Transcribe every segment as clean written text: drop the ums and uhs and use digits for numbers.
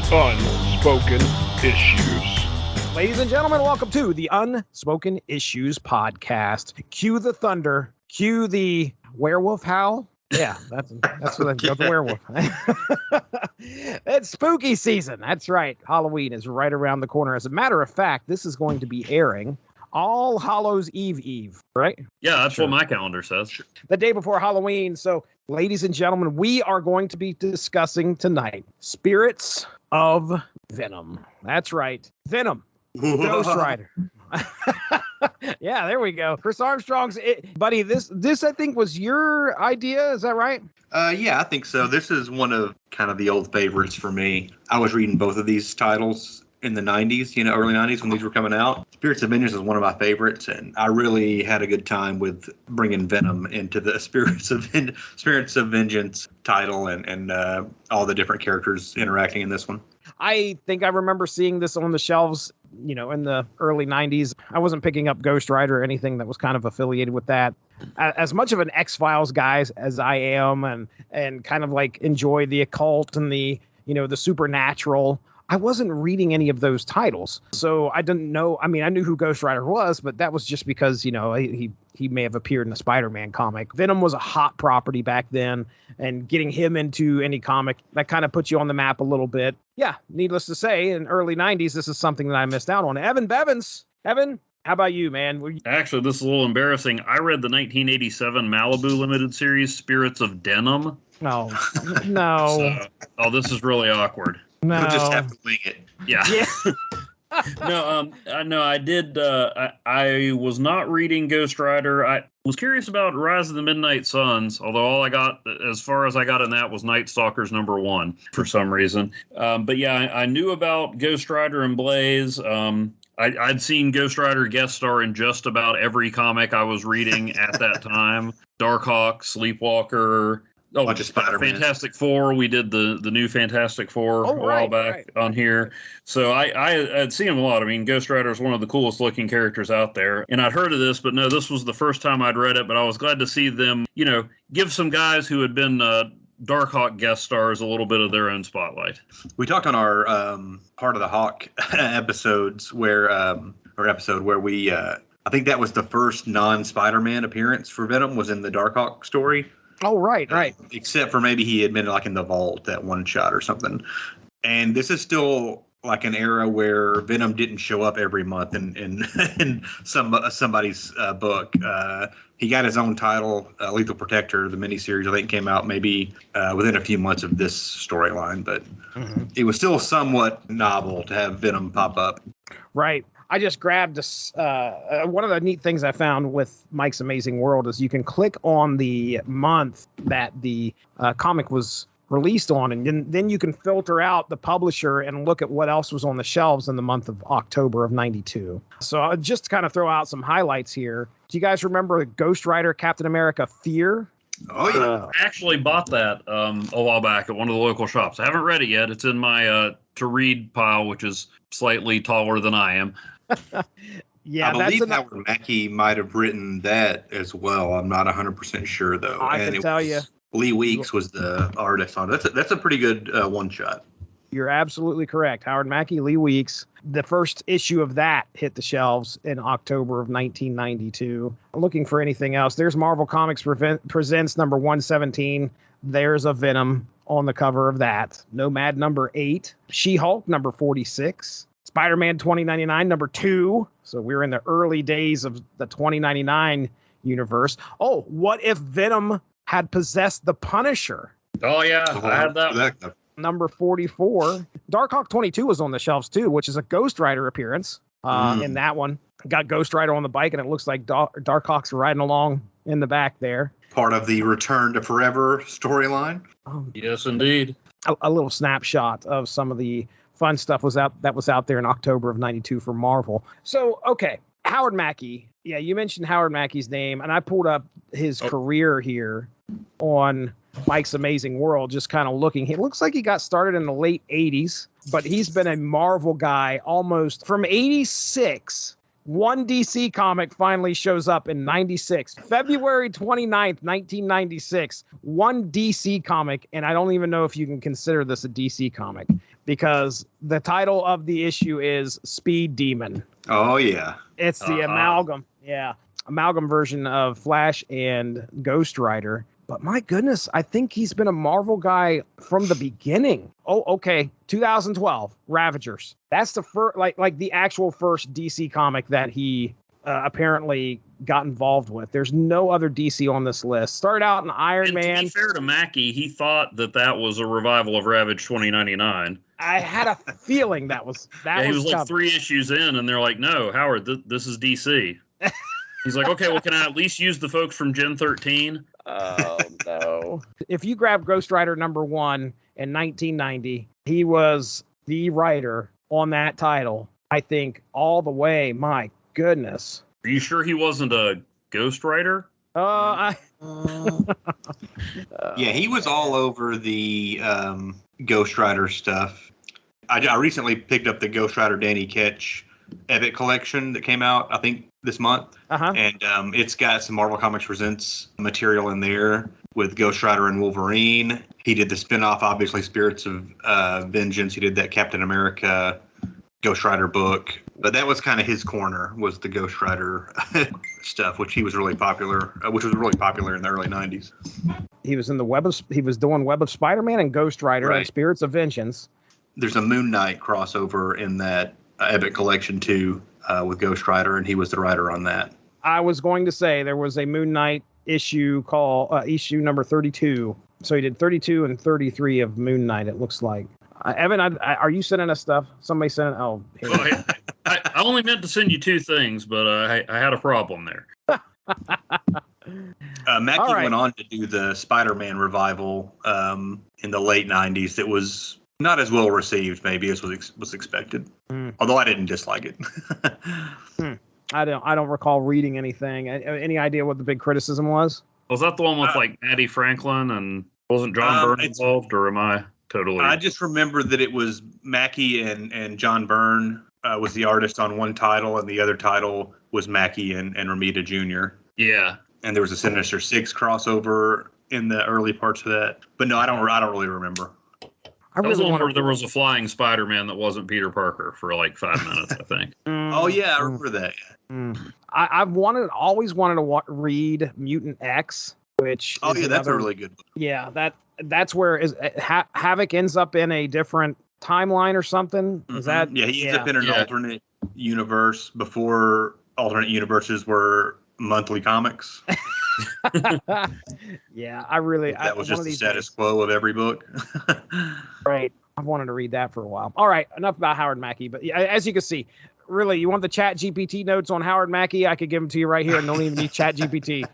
Unspoken Issues. Ladies and gentlemen, welcome to the Unspoken Issues podcast. Cue the thunder. Cue the werewolf howl. Yeah, that's what the werewolf. It's spooky season. That's right. Halloween is right around the corner. As a matter of fact, this is going to be airing All Hallows Eve, right? Yeah, that's what my calendar says. The day before Halloween. So, ladies and gentlemen, we are going to be discussing tonight Spirits of Venom. That's right. Venom. Ghost Rider. Yeah, there we go. Chris Armstrong's buddy. This I think was your idea. Is that right? Yeah, I think so. This is one of kind of the old favorites for me. I was reading both of these titles in the 90s, early 90s when these were coming out. Spirits of Vengeance is one of my favorites, and I really had a good time with bringing Venom into the Spirits of Vengeance title and all the different characters interacting in this one. I think I remember seeing this on the shelves, in the early 90s. I wasn't picking up Ghost Rider or anything that was kind of affiliated with that. As much of an X-Files guy as I am and kind of like enjoy the occult and the supernatural, I wasn't reading any of those titles. So I didn't know. I mean, I knew who Ghost Rider was, but that was just because, he may have appeared in a Spider-Man comic. Venom was a hot property back then, and getting him into any comic, that kind of puts you on the map a little bit. Yeah, needless to say, in early 90s, this is something that I missed out on. Evan Bevins. Evan, how about you, man? Actually, this is a little embarrassing. I read the 1987 Malibu limited series, Spirits of Venom. Oh, no. This is really awkward. No. You'll just have to wing it. Yeah. No, I did. I was not reading Ghost Rider. I was curious about Rise of the Midnight Suns, although all I got, as far as I got in that, was Night Stalkers #1 for some reason. But yeah, I knew about Ghost Rider and Blaze. I'd seen Ghost Rider guest star in just about every comic I was reading at that time. Darkhawk, Sleepwalker. Oh, bunch of Spider-Man. Fantastic Four. We did the new Fantastic Four a while back on here. So I'd seen him a lot. I mean, Ghost Rider is one of the coolest looking characters out there. And I'd heard of this, but no, this was the first time I'd read it. But I was glad to see them, give some guys who had been Darkhawk guest stars a little bit of their own spotlight. We talked on our Heart of the Hawk episodes where we, I think that was the first non-Spider-Man appearance for Venom was in the Darkhawk story. Oh, right. Except for maybe he had been like in the vault, that one shot or something. And this is still like an era where Venom didn't show up every month in somebody's book. He got his own title, Lethal Protector, the miniseries, I think came out maybe within a few months of this storyline. But It was still somewhat novel to have Venom pop up. Right. I just grabbed one of the neat things I found with Mike's Amazing World is you can click on the month that the comic was released on, and then you can filter out the publisher and look at what else was on the shelves in the month of October of 92. So I'll just kind of throw out some highlights here. Do you guys remember Ghost Rider Captain America Fear? Oh, yeah. I actually bought that a while back at one of the local shops. I haven't read it yet. It's in my to-read pile, which is slightly taller than I am. Yeah, I believe Howard Mackie might have written that as well. I'm not 100% sure, though. I can tell you. Lee Weeks was the artist on it. That's a pretty good one-shot. You're absolutely correct. Howard Mackie, Lee Weeks. The first issue of that hit the shelves in October of 1992. Looking for anything else. There's Marvel Comics Presents number 117. There's a Venom on the cover of that. Nomad number 8. She-Hulk number 46. Spider-Man 2099 number 2. So we're in the early days of the 2099 universe. Oh, what if Venom had possessed the Punisher? Oh, yeah. I had that. Number 44. Darkhawk 22 was on the shelves, too, which is a Ghost Rider appearance in that one. Got Ghost Rider on the bike, and it looks like Darkhawk's riding along in the back there. Part of the Return to Forever storyline. Yes, indeed. A little snapshot of some of the fun stuff was out there in October of 92 for Marvel. So, okay, Howard Mackie. Yeah, you mentioned Howard Mackie's name, and I pulled up his career here on Mike's Amazing World, just kind of looking. It looks like he got started in the late 80s, but he's been a Marvel guy almost from 86. One DC comic finally shows up in 96. February 29th, 1996. One DC comic, and I don't even know if you can consider this a DC comic. because the title of the issue is Speed Demon. Oh yeah. It's the amalgam. Yeah. Amalgam version of Flash and Ghost Rider. But my goodness, I think he's been a Marvel guy from the beginning. Oh, okay. 2012, Ravagers. That's the first, like the actual first DC comic that he apparently got involved with. There's no other DC on this list. Started out in Iron Man. To be fair to Mackie, he thought that was a revival of Ravage 2099. I had a feeling that was he was like coming. 3 issues in, and they're like, "No, Howard, this is DC." He's like, "Okay, well, can I at least use the folks from Gen 13?" Oh no! If you grab Ghost Rider #1 in 1990, he was the writer on that title. I think all the way. My goodness. Are you sure he wasn't a Ghost Rider? Yeah, he was all over the Ghost Rider stuff. I recently picked up the Ghost Rider Danny Ketch Epic collection that came out, I think, this month. And it's got some Marvel Comics Presents material in there with Ghost Rider and Wolverine. He did the spinoff, obviously, Spirits of Vengeance. He did that Captain America Ghost Rider book. But that was kind of his corner, was the Ghost Rider stuff, which was really popular in the early 90s. He was in he was doing Web of Spider-Man and Ghost Rider and Spirits of Vengeance. There's a Moon Knight crossover in that Epic collection too, with Ghost Rider, and he was the writer on that. I was going to say there was a Moon Knight issue called issue number 32. So he did 32 and 33 of Moon Knight, it looks like. Evan, are you sending us stuff? Somebody sent it. Oh, here. Well, I only meant to send you 2 things, but I had a problem there. Mackie went on to do the Spider-Man revival in the late 90s that was not as well received, maybe, as was expected. Although I didn't dislike it. I don't recall reading anything. Any idea what the big criticism was? Was that the one with like Maddie Franklin and wasn't John Byrne involved, or am I totally? I just remember that it was Mackie and John Byrne was the artist on one title, and the other title was Mackie and Romita Jr. Yeah. And there was a Sinister Six crossover in the early parts of that. But no, I don't really remember. I really remember there was a flying Spider-Man that wasn't Peter Parker for like 5 minutes, I think. Oh yeah, I remember that. I've always wanted to read Mutant X, which that's a really good book. Yeah, that's where Havoc ends up in a different timeline or something. Is that? Yeah, he ends up in an alternate universe before alternate universes were monthly comics. Yeah, that was just the status quo of every book. Right. I've wanted to read that for a while. All right, enough about Howard Mackie. But as you can see, really, you want the Chat GPT notes on Howard Mackie? I could give them to you right here and don't even need Chat GPT.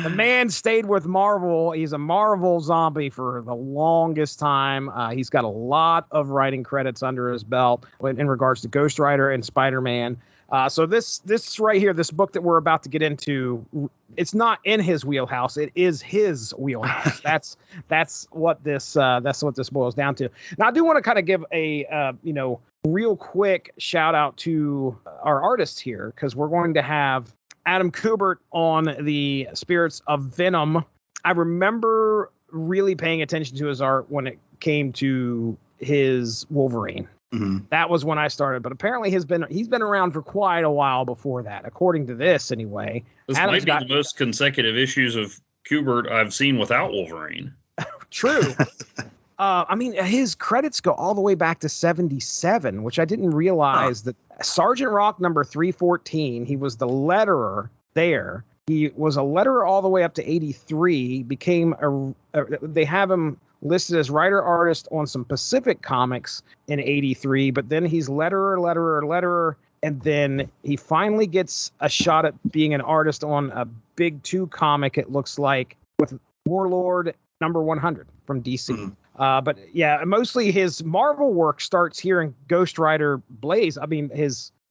The man stayed with Marvel. He's a Marvel zombie for the longest time. He's got a lot of writing credits under his belt in regards to Ghost Rider and Spider-Man. So this right here, this book that we're about to get into, it's not in his wheelhouse. It is his wheelhouse. That's what this boils down to. Now, I do want to kind of give a real quick shout out to our artists here, because we're going to have Adam Kubert on the Spirits of Venom. I remember really paying attention to his art when it came to his Wolverine. That was when I started, but apparently he's been around for quite a while before that, according to this anyway. This might be the most consecutive issues of Kubert I've seen without Wolverine. True. I mean, his credits go all the way back to 1977, which I didn't realize that Sergeant Rock number 314, he was the letterer there. He was a letterer all the way up to 1983, they have him listed as writer-artist on some Pacific comics in 1983, but then he's letterer, and then he finally gets a shot at being an artist on a Big 2 comic, it looks like, with Warlord number 100 from DC. But yeah, mostly his Marvel work starts here in Ghost Rider Blaze. I mean,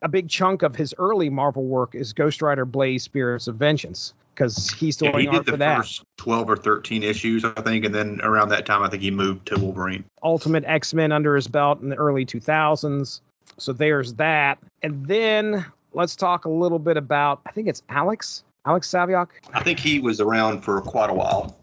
a big chunk of his early Marvel work is Ghost Rider Blaze Spirits of Vengeance, because he's doing art for that. He did the first 12 or 13 issues, I think, and then around that time, I think he moved to Wolverine. Ultimate X-Men under his belt in the early 2000s. So there's that. And then let's talk a little bit about, I think it's Alex Saviok. I think he was around for quite a while.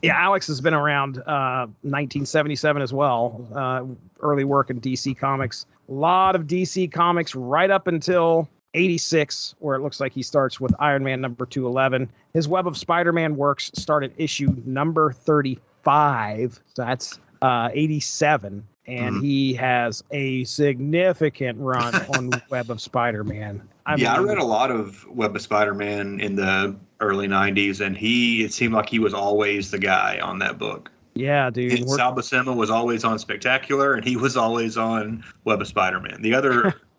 Yeah, Alex has been around 1977 as well. Early work in DC Comics. A lot of DC Comics right up until 86, where it looks like he starts with Iron Man number 211. His Web of Spider-Man works start at issue number 35. So that's 87. And he has a significant run on Web of Spider-Man. I read a lot of Web of Spider-Man in the early 90s, and it seemed like he was always the guy on that book. Yeah, dude. Sal Buscema was always on Spectacular, and he was always on Web of Spider-Man. The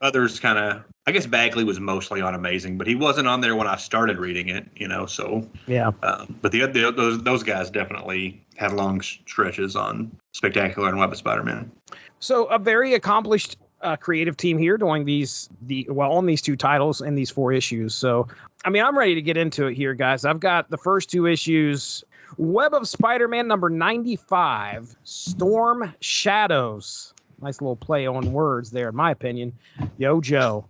others kind of, I guess Bagley was mostly on Amazing, but he wasn't on there when I started reading it, so. Yeah. But those guys definitely had long stretches on Spectacular and Web of Spider-Man. So a very accomplished creative team here doing on these two titles and these 4 issues. So, I mean, I'm ready to get into it here, guys. I've got the first 2 issues. Web of Spider-Man number 95, Storm Shadows. Nice little play on words there, in my opinion. Yo, Joe.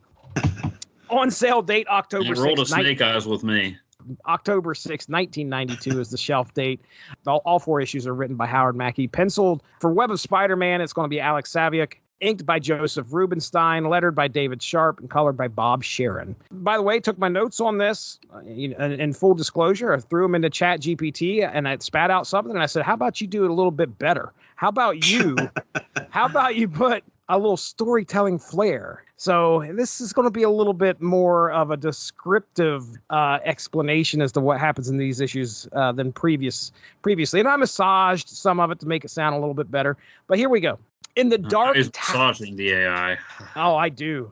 On sale date October 6th. Rolled a snake eyes with me. October 6th, 1992 is the shelf date. All 4 issues are written by Howard Mackey. Penciled for Web of Spider-Man, it's going to be Alex Saviuk. Inked by Joseph Rubinstein, lettered by David Sharp, and colored by Bob Sharon. By the way, took my notes on this. In full disclosure, I threw them into Chat GPT and I spat out something and I said, how about you do it a little bit better? How about you put a little storytelling flair? So this is going to be a little bit more of a descriptive explanation as to what happens in these issues than previously. And I massaged some of it to make it sound a little bit better. But here we go. In the dark, massaging the AI. Oh, I do.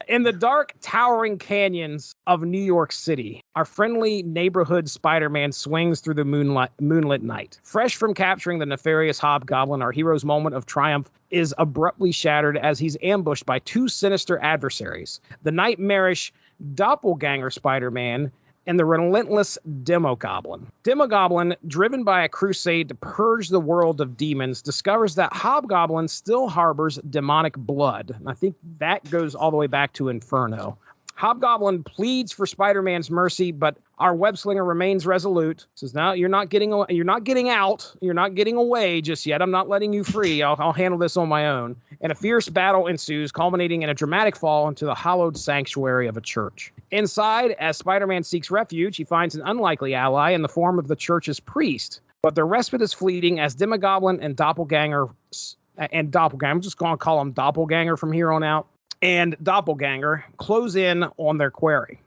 In the dark, towering canyons of New York City, our friendly neighborhood Spider-Man swings through the moonlit night. Fresh from capturing the nefarious Hobgoblin, our hero's moment of triumph is abruptly shattered as he's ambushed by 2 sinister adversaries: the nightmarish Doppelganger Spider-Man and the relentless Demogoblin. Demogoblin, driven by a crusade to purge the world of demons, discovers that Hobgoblin still harbors demonic blood. And I think that goes all the way back to Inferno. Hobgoblin pleads for Spider-Man's mercy, but our web-slinger remains resolute. Says, "No, you're not getting out. You're not getting away just yet. I'm not letting you free. I'll handle this on my own." And a fierce battle ensues, culminating in a dramatic fall into the hallowed sanctuary of a church. Inside, as Spider-Man seeks refuge, he finds an unlikely ally in the form of the church's priest. But their respite is fleeting as Demogoblin and Doppelganger, I'm just going to call him Doppelganger from here on out, and Doppelganger close in on their quarry,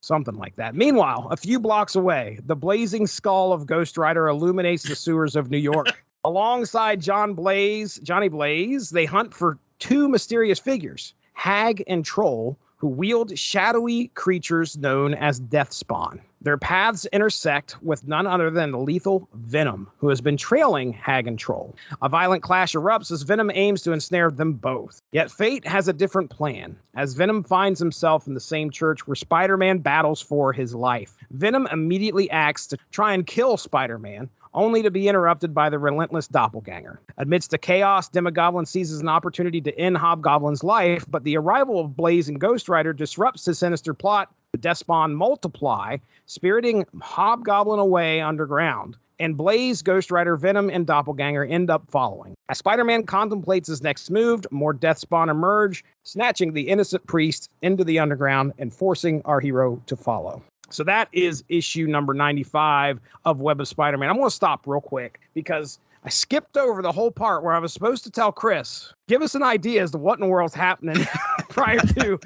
something like that. Meanwhile, a few blocks away, the blazing skull of Ghost Rider illuminates the sewers of New York. Alongside Johnny Blaze, they hunt for 2 mysterious figures, Hag and Troll, who wield shadowy creatures known as deathspawn. Their paths intersect with none other than the lethal Venom, who has been trailing Hag and Troll. A violent clash erupts as Venom aims to ensnare them both. Yet fate has a different plan, as Venom finds himself in the same church where Spider-Man battles for his life. Venom immediately acts to try and kill Spider-Man, only to be interrupted by the relentless Doppelganger. Amidst the chaos, Demogoblin seizes an opportunity to end Hobgoblin's life, but the arrival of Blaze and Ghost Rider disrupts his sinister plot. The Deathspawn multiply, spiriting Hobgoblin away underground. And Blaze, Ghost Rider, Venom, and Doppelganger end up following. As Spider-Man contemplates his next move, more Deathspawn emerge, snatching the innocent priest into the underground and forcing our hero to follow. So that is issue number 95 of Web of Spider-Man. I'm going to stop real quick because I skipped over the whole part where I was supposed to tell Chris, give us an idea as to what in the world's happening prior to.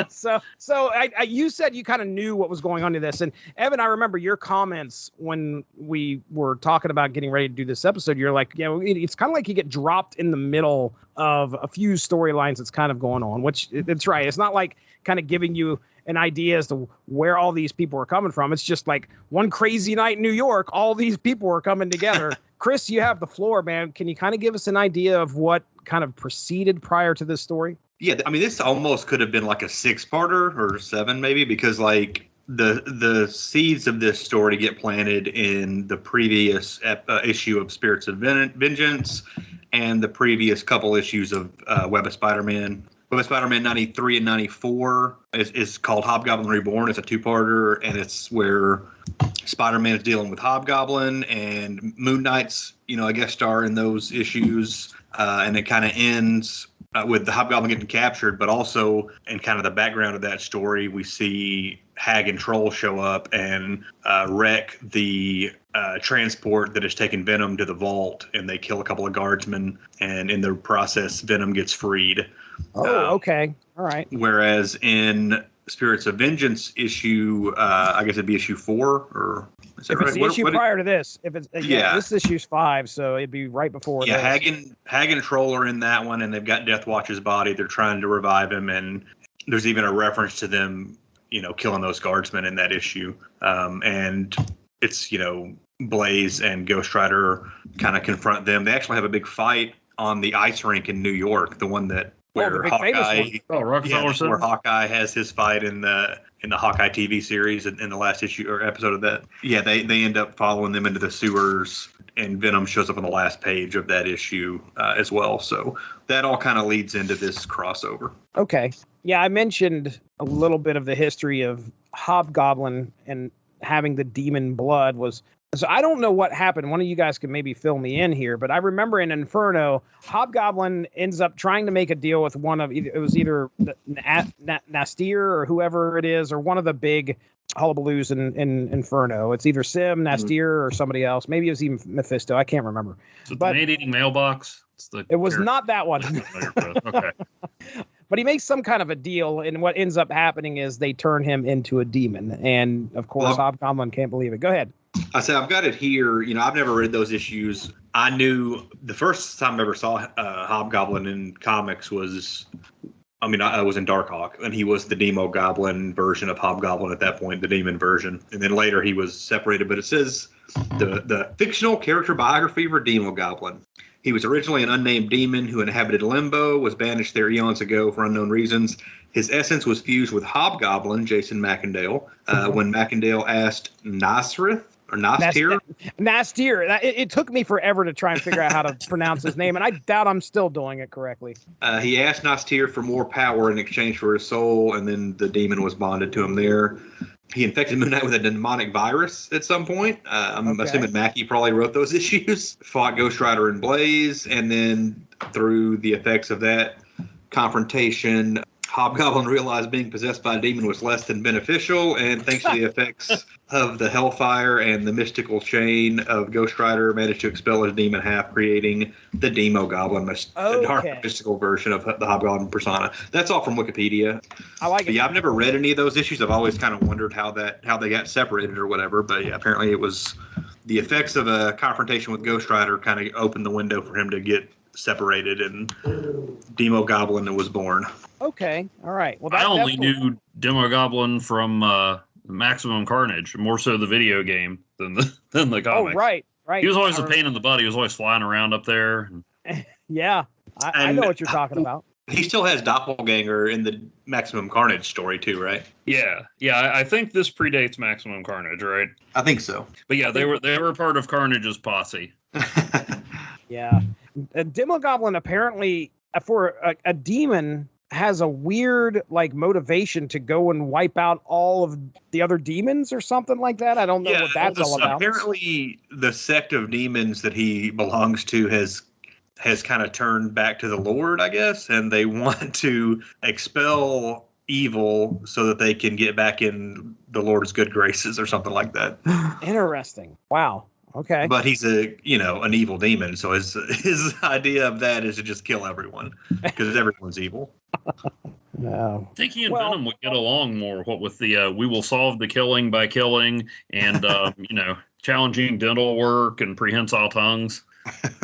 So you said you kind of knew what was going on to this. And Evan, I remember your comments when we were talking about getting ready to do this episode. You're like, it's kind of like you get dropped in the middle of a few storylines that's kind of going on, which it's right. It's not like kind of giving you an idea as to where all these people are coming from. It's just like one crazy night in New York, all these people are coming together. Chris, you have the floor, man. Can you kind of give us an idea of what kind of preceded prior to this story? Yeah, I mean, this almost could have been like a 6-parter or 7 maybe, because like the seeds of this story get planted in the previous issue of Spirits of Vengeance and the previous couple issues of Web of Spider-Man. Web Spider-Man 93 and 94 is called Hobgoblin Reborn. It's a two-parter, and it's where Spider-Man is dealing with Hobgoblin, and Moon Knight's, a guest star in those issues. And it kind of ends with the Hobgoblin getting captured, but also in kind of the background of that story, we see Hag and Troll show up and wreck the transport that has taken Venom to the vault, and they kill a couple of guardsmen, and in the process, Venom gets freed. Oh, okay. All right. Whereas in Spirits of Vengeance issue, I guess it'd be issue 4, or is that If right? it's the issue prior to this, if it's this issue's 5, so it'd be right before. Yeah, this. Hag and Troll are in that one, and they've got Deathwatch's body. They're trying to revive him, and there's even a reference to them, killing those guardsmen in that issue. And it's Blaze and Ghost Rider kind of confront them. They actually have a big fight on the ice rink in New York, the one that where Hawkeye, where Hawkeye has his fight in the Hawkeye TV series in the last issue or episode of that. Yeah, they end up following them into the sewers, and Venom shows up on the last page of that issue as well. So that all kind of leads into this crossover. Okay. Yeah, I mentioned a little bit of the history of Hobgoblin and having the demon blood was. So I don't know what happened. One of you guys could maybe fill me in here, but I remember in Inferno, Hobgoblin ends up trying to make a deal with one of it was either Nastir or whoever it is, or one of the big hullabaloos in Inferno. It's either Sim, Nastir, or somebody else. Maybe it was even Mephisto. I can't remember. So the man-eating mailbox. It was not that one. Okay. But he makes some kind of a deal, and what ends up happening is they turn him into a demon. And, of course, Hobgoblin can't believe it. Go ahead. I said, I've got it here. I've never read those issues. I knew the first time I ever saw Hobgoblin in comics was, I was in Darkhawk, and he was the Demogoblin version of Hobgoblin at that point, the demon version. And then later he was separated, but it says the fictional character biography for Demogoblin. He was originally an unnamed demon who inhabited Limbo, was banished there eons ago for unknown reasons. His essence was fused with Hobgoblin, Jason Macendale, when Macendale asked Nastir. It took me forever to try and figure out how to pronounce his name, and I doubt I'm still doing it correctly. He asked Nastir for more power in exchange for his soul, and then the demon was bonded to him there. He infected Moon Knight with a demonic virus at some point. I'm assuming Mackie probably wrote those issues. Fought Ghost Rider and Blaze, and then through the effects of that confrontation, Hobgoblin realized being possessed by a demon was less than beneficial, and thanks to the effects of the Hellfire and the mystical chain of Ghost Rider, managed to expel his demon half, creating the Demogoblin, a dark mystical version of the Hobgoblin persona. That's all from Wikipedia. I like it. Yeah, I've never read any of those issues. I've always kind of wondered how they got separated or whatever. But yeah, apparently it was the effects of a confrontation with Ghost Rider kind of opened the window for him to get separated, and Demogoblin was born. Okay, all right. Well, I only knew Demogoblin from Maximum Carnage, more so the video game than the comics. Oh, right. He was always a pain in the butt. He was always flying around up there. Yeah, I know what you're talking about. He still has Doppelganger in the Maximum Carnage story too, right? Yeah. I think this predates Maximum Carnage, right? I think so. But yeah, they were part of Carnage's posse. Yeah, Demogoblin apparently for a demon has a weird motivation to go and wipe out all of the other demons or something like that. I don't know what that's all about. Apparently, the sect of demons that he belongs to has kind of turned back to the Lord, I guess, and they want to expel evil so that they can get back in the Lord's good graces or something like that. Interesting. Wow. Okay. But he's an evil demon, so his idea of that is to just kill everyone because everyone's evil. No. I think he and Venom would get along more. What with the we will solve the killing by killing, and challenging dental work and prehensile tongues.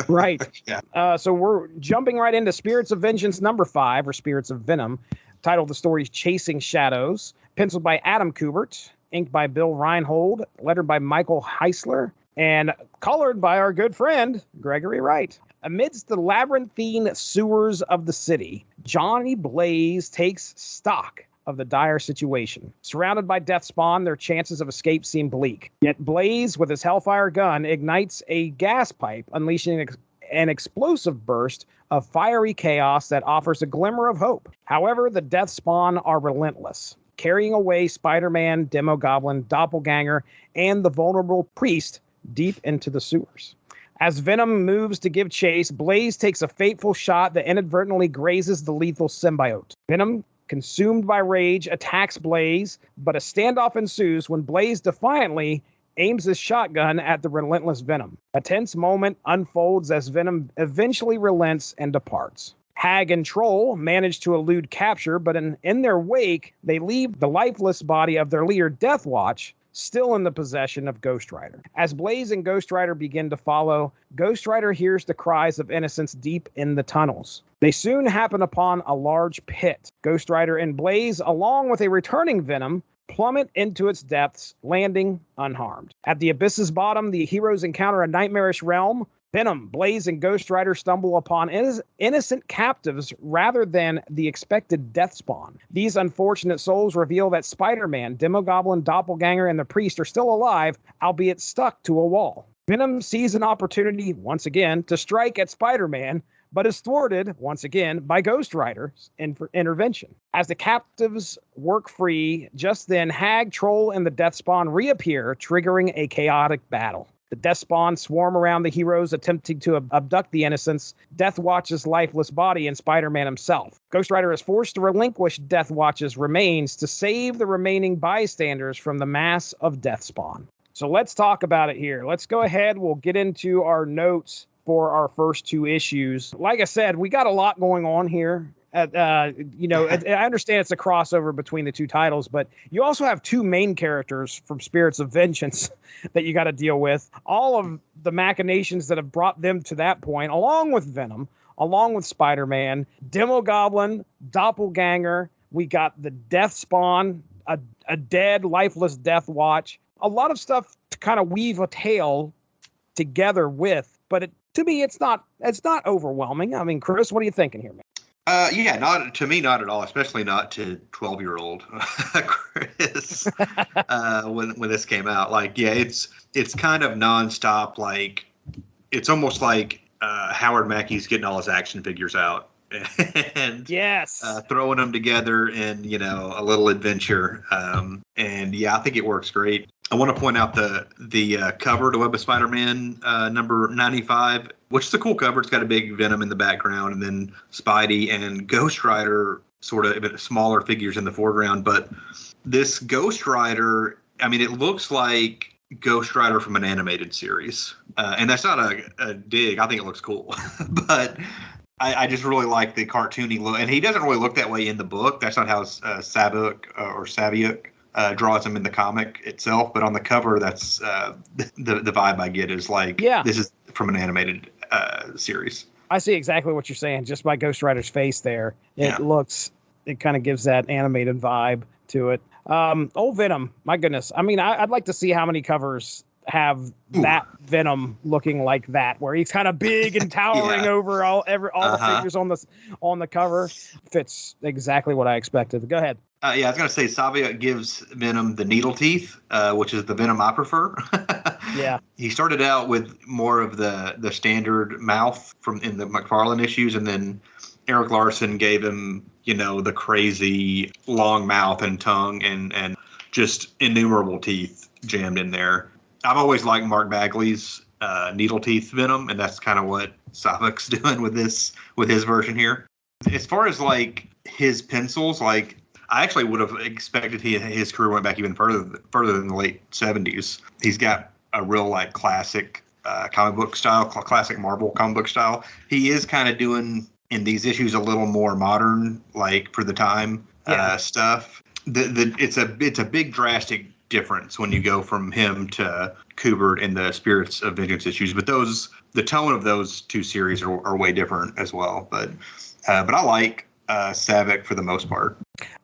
Right. Yeah. So we're jumping right into Spirits of Vengeance #5, or Spirits of Venom. Title of the story is Chasing Shadows. Penciled by Adam Kubert. Inked by Bill Reinhold. Lettered by Michael Heisler. And colored by our good friend, Gregory Wright. Amidst the labyrinthine sewers of the city, Johnny Blaze takes stock of the dire situation. Surrounded by deathspawn, their chances of escape seem bleak. Yet Blaze, with his hellfire gun, ignites a gas pipe, unleashing an explosive burst of fiery chaos that offers a glimmer of hope. However, the deathspawn are relentless, carrying away Spider-Man, Demogoblin, Doppelganger, and the vulnerable priest deep into the sewers. As Venom moves to give chase, Blaze takes a fateful shot that inadvertently grazes the lethal symbiote. Venom, consumed by rage, attacks Blaze, but a standoff ensues when Blaze defiantly aims his shotgun at the relentless Venom. A tense moment unfolds as Venom eventually relents and departs. Hag and Troll manage to elude capture, but in their wake, they leave the lifeless body of their leader, Deathwatch, still in the possession of Ghost Rider. As Blaze and Ghost Rider begin to follow, Ghost Rider hears the cries of innocents deep in the tunnels. They soon happen upon a large pit. Ghost Rider and Blaze, along with a returning Venom, plummet into its depths, landing unharmed. At the abyss's bottom, the heroes encounter a nightmarish realm. Venom, Blaze, and Ghost Rider stumble upon innocent captives rather than the expected deathspawn. These unfortunate souls reveal that Spider-Man, Demogoblin, Doppelganger, and the Priest are still alive, albeit stuck to a wall. Venom sees an opportunity, once again, to strike at Spider-Man, but is thwarted, once again, by Ghost Rider's intervention. As the captives work free, just then Hag, Troll, and the Deathspawn reappear, triggering a chaotic battle. The Deathspawn swarm around the heroes, attempting to abduct the innocents, Deathwatch's lifeless body, and Spider-Man himself. Ghost Rider is forced to relinquish Deathwatch's remains to save the remaining bystanders from the mass of Deathspawn. So let's talk about it here. Let's go ahead. We'll get into our notes for our first two issues. Like I said, we got a lot going on here. I understand it's a crossover between the two titles, but you also have two main characters from Spirits of Vengeance that you got to deal with. All of the machinations that have brought them to that point, along with Venom, along with Spider-Man, Demogoblin, Doppelganger. We got the Deathspawn, a dead, lifeless Deathwatch. A lot of stuff to kind of weave a tale together with, but to me, it's not overwhelming. I mean, Chris, what are you thinking here, man? Not to me, not at all. Especially not to 12-year-old Chris. When this came out, it's kind of nonstop. Like it's almost like Howard Mackey's getting all his action figures out and yes, throwing them together in a little adventure. I think it works great. I want to point out the cover to Web of Spider-Man number 95, which is a cool cover. It's got a big Venom in the background, and then Spidey and Ghost Rider sort of a bit smaller figures in the foreground. But this Ghost Rider, I mean, it looks like Ghost Rider from an animated series. And that's not a dig. I think it looks cool. But I just really like the cartoony look. And he doesn't really look that way in the book. That's not how Saviuk draws him in the comic itself, but on the cover, that's the vibe I get is like, this is from an animated series. I see exactly what you're saying. Just by Ghost Rider's face there, it kind of gives that animated vibe to it. Old Venom, my goodness. I mean, I'd like to see how many covers have that Venom looking like that, where he's kind of big and towering over all the figures on the cover. Fits exactly what I expected. Go ahead. I was going to say Saviuk gives Venom the needle teeth, which is the Venom I prefer. Yeah. He started out with more of the standard mouth in the McFarlane issues, and then Eric Larson gave him, the crazy long mouth and tongue and just innumerable teeth jammed in there. I've always liked Mark Bagley's needle teeth Venom, and that's kind of what Saviuk's doing with his version here. As far as his pencils, I actually would have expected his career went back even further than the late 70s. He's got a real classic comic book style, classic Marvel comic book style. He is kind of doing in these issues a little more modern, for the time stuff. It's a big drastic difference when you go from him to Kubert in the Spirits of Vengeance issues. But the tone of those two series are way different as well. But I like Saviuk for the most part.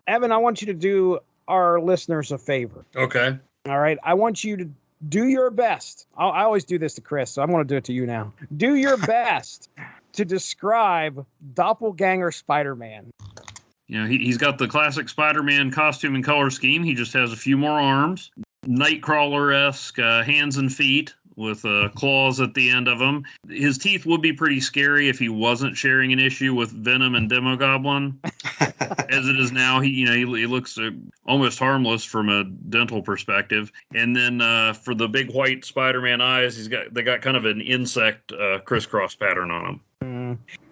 Evan, I want you to do our listeners a favor. Okay. All right. I want you to do your best. I always do this to Chris, so I'm going to do it to you now. Do your best to describe Doppelganger Spider-Man. He's got the classic Spider-Man costume and color scheme. He just has a few more arms. Nightcrawler-esque hands and feet with claws at the end of them. His teeth would be pretty scary if he wasn't sharing an issue with Venom and Demogoblin. As it is now, he looks almost harmless from a dental perspective. And then for the big white Spider-Man eyes, they got kind of an insect crisscross pattern on them.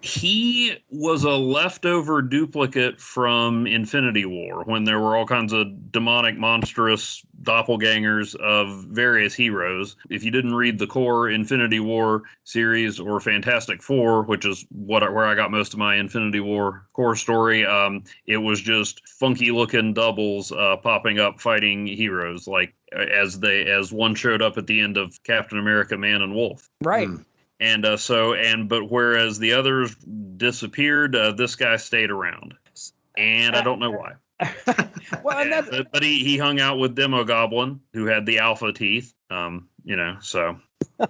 He was a leftover duplicate from Infinity War when there were all kinds of demonic, monstrous doppelgangers of various heroes. If you didn't read the core Infinity War series or Fantastic Four, which is where I got most of my Infinity War core story, it was just funky looking doubles popping up fighting heroes, like as one showed up at the end of Captain America, Man and Wolf. Right. But whereas the others disappeared, this guy stayed around, and I don't know why. Well, but he hung out with Demogoblin, who had the alpha teeth. So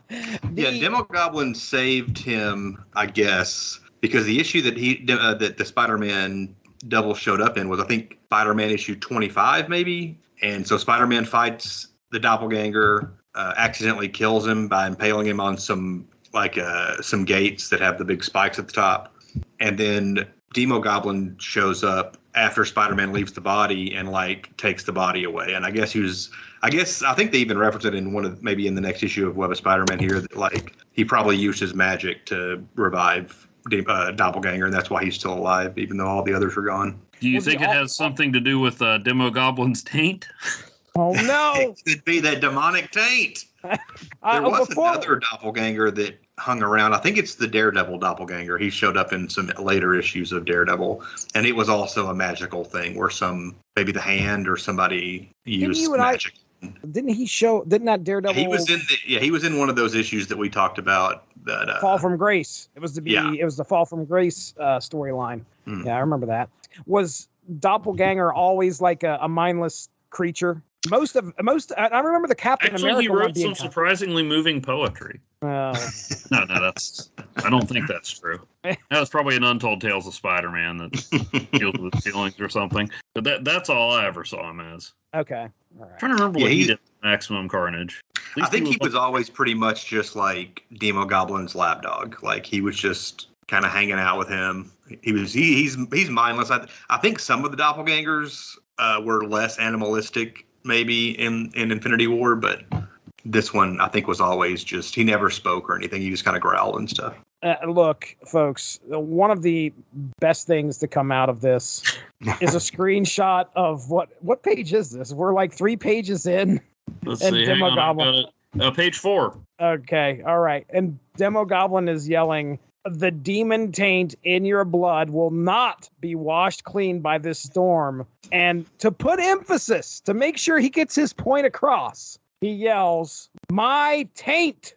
Demogoblin saved him, I guess, because the issue that the Spider-Man double showed up in was, I think, Spider-Man issue 25, maybe. And so Spider-Man fights the doppelganger, accidentally kills him by impaling him on some gates that have the big spikes at the top. And then Demogoblin shows up after Spider-Man leaves the body and takes the body away. And I think they even reference it in maybe in the next issue of Web of Spider-Man here, that he probably used his magic to revive Doppelganger, and that's why he's still alive, even though all the others are gone. Do you think it has something to do with Demogoblin's taint? Oh no! It could be that demonic taint. There was another doppelganger that hung around. I think it's the Daredevil doppelganger. He showed up in some later issues of Daredevil, and it was also a magical thing where maybe the hand or somebody used magic. Didn't that Daredevil? He was in one of those issues that we talked about. That Fall from Grace. It was the Fall from Grace storyline. Yeah, I remember that. Was Doppelganger always like a mindless creature? I remember the Captain America. He wrote some surprisingly moving poetry. No, I don't think that's true. That was probably an Untold Tales of Spider-Man that deals with his feelings or something. But that's all I ever saw him as. Okay. All right. I'm trying to remember what he did in Maximum Carnage. I think he was always pretty much just like Demogoblin's lapdog. He was just kind of hanging out with him. He's mindless. I think some of the doppelgangers were less animalistic maybe in Infinity War, but this one I think was always just, he never spoke or anything. He just kind of growled and stuff. Look, folks, one of the best things to come out of this is a screenshot of what page is this? We're like 3 pages in. Let's see. Hang on, I got it. Page 4. Okay. All right. And Demogoblin is yelling, "The demon taint in your blood will not be washed clean by this storm." And to put emphasis, to make sure he gets his point across, he yells, "My taint!"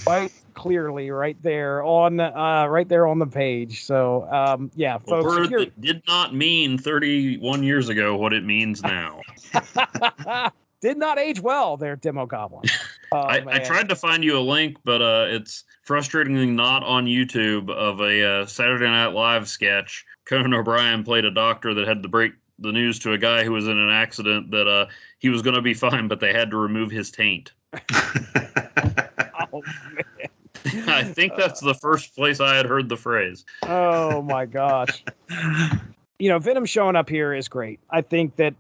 Quite clearly, right there on the page. So, yeah, folks. A word that did not mean 31 years ago what it means now. Did not age well there, Demogoblin. I tried to find you a link, but it's frustratingly not on YouTube, of a Saturday Night Live sketch. Conan O'Brien played a doctor that had to break the news to a guy who was in an accident that he was going to be fine, but they had to remove his taint. Oh, man. I think that's the first place I had heard the phrase. Oh, my gosh. Venom showing up here is great. I think that,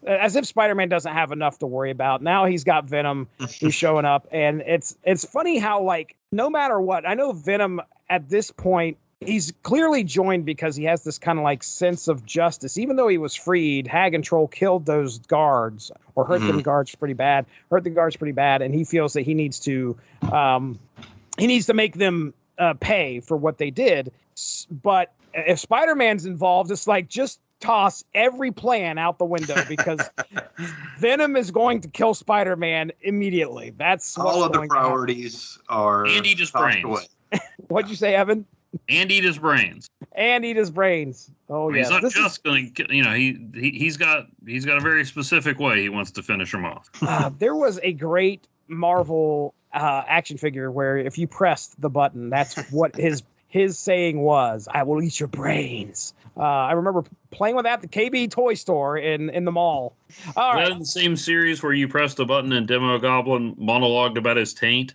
as if Spider-Man doesn't have enough to worry about, now he's got Venom who's showing up. And it's funny how, no matter what, I know Venom at this point, he's clearly joined because he has this kind of sense of justice. Even though he was freed, Hag and Troll killed those guards or hurt the guards pretty bad. And he feels that he needs to make them pay for what they did. But if Spider-Man's involved, it's just toss every plan out the window, because Venom is going to kill Spider-Man immediately. That's all of the priorities are. And eat his brains. What'd you say, Evan? And eat his brains. Oh, yeah. He's not just going to, he's got a very specific way he wants to finish him off. There was a great Marvel action figure where if you pressed the button, that's what his his saying was, "I will eat your brains." I remember playing with that at the KB toy store in the mall. All Is right. that in the same series where you pressed a button and Demogoblin monologued about his taint?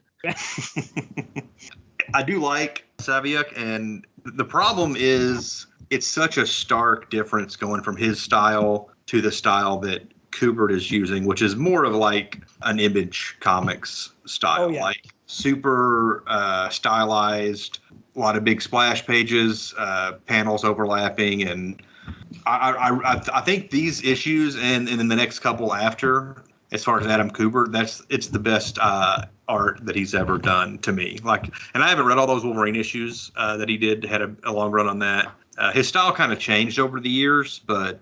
I do like Saviuk, and the problem is it's such a stark difference going from his style to the style that Kubert is using, which is more of like an Image Comics style, like super stylized, a lot of big splash pages, panels overlapping, and I think these issues and in the next couple after, as far as Adam Kubert, it's the best art that he's ever done to me. Like, and I haven't read all those Wolverine issues that he did, had a long run on that. His style kind of changed over the years, but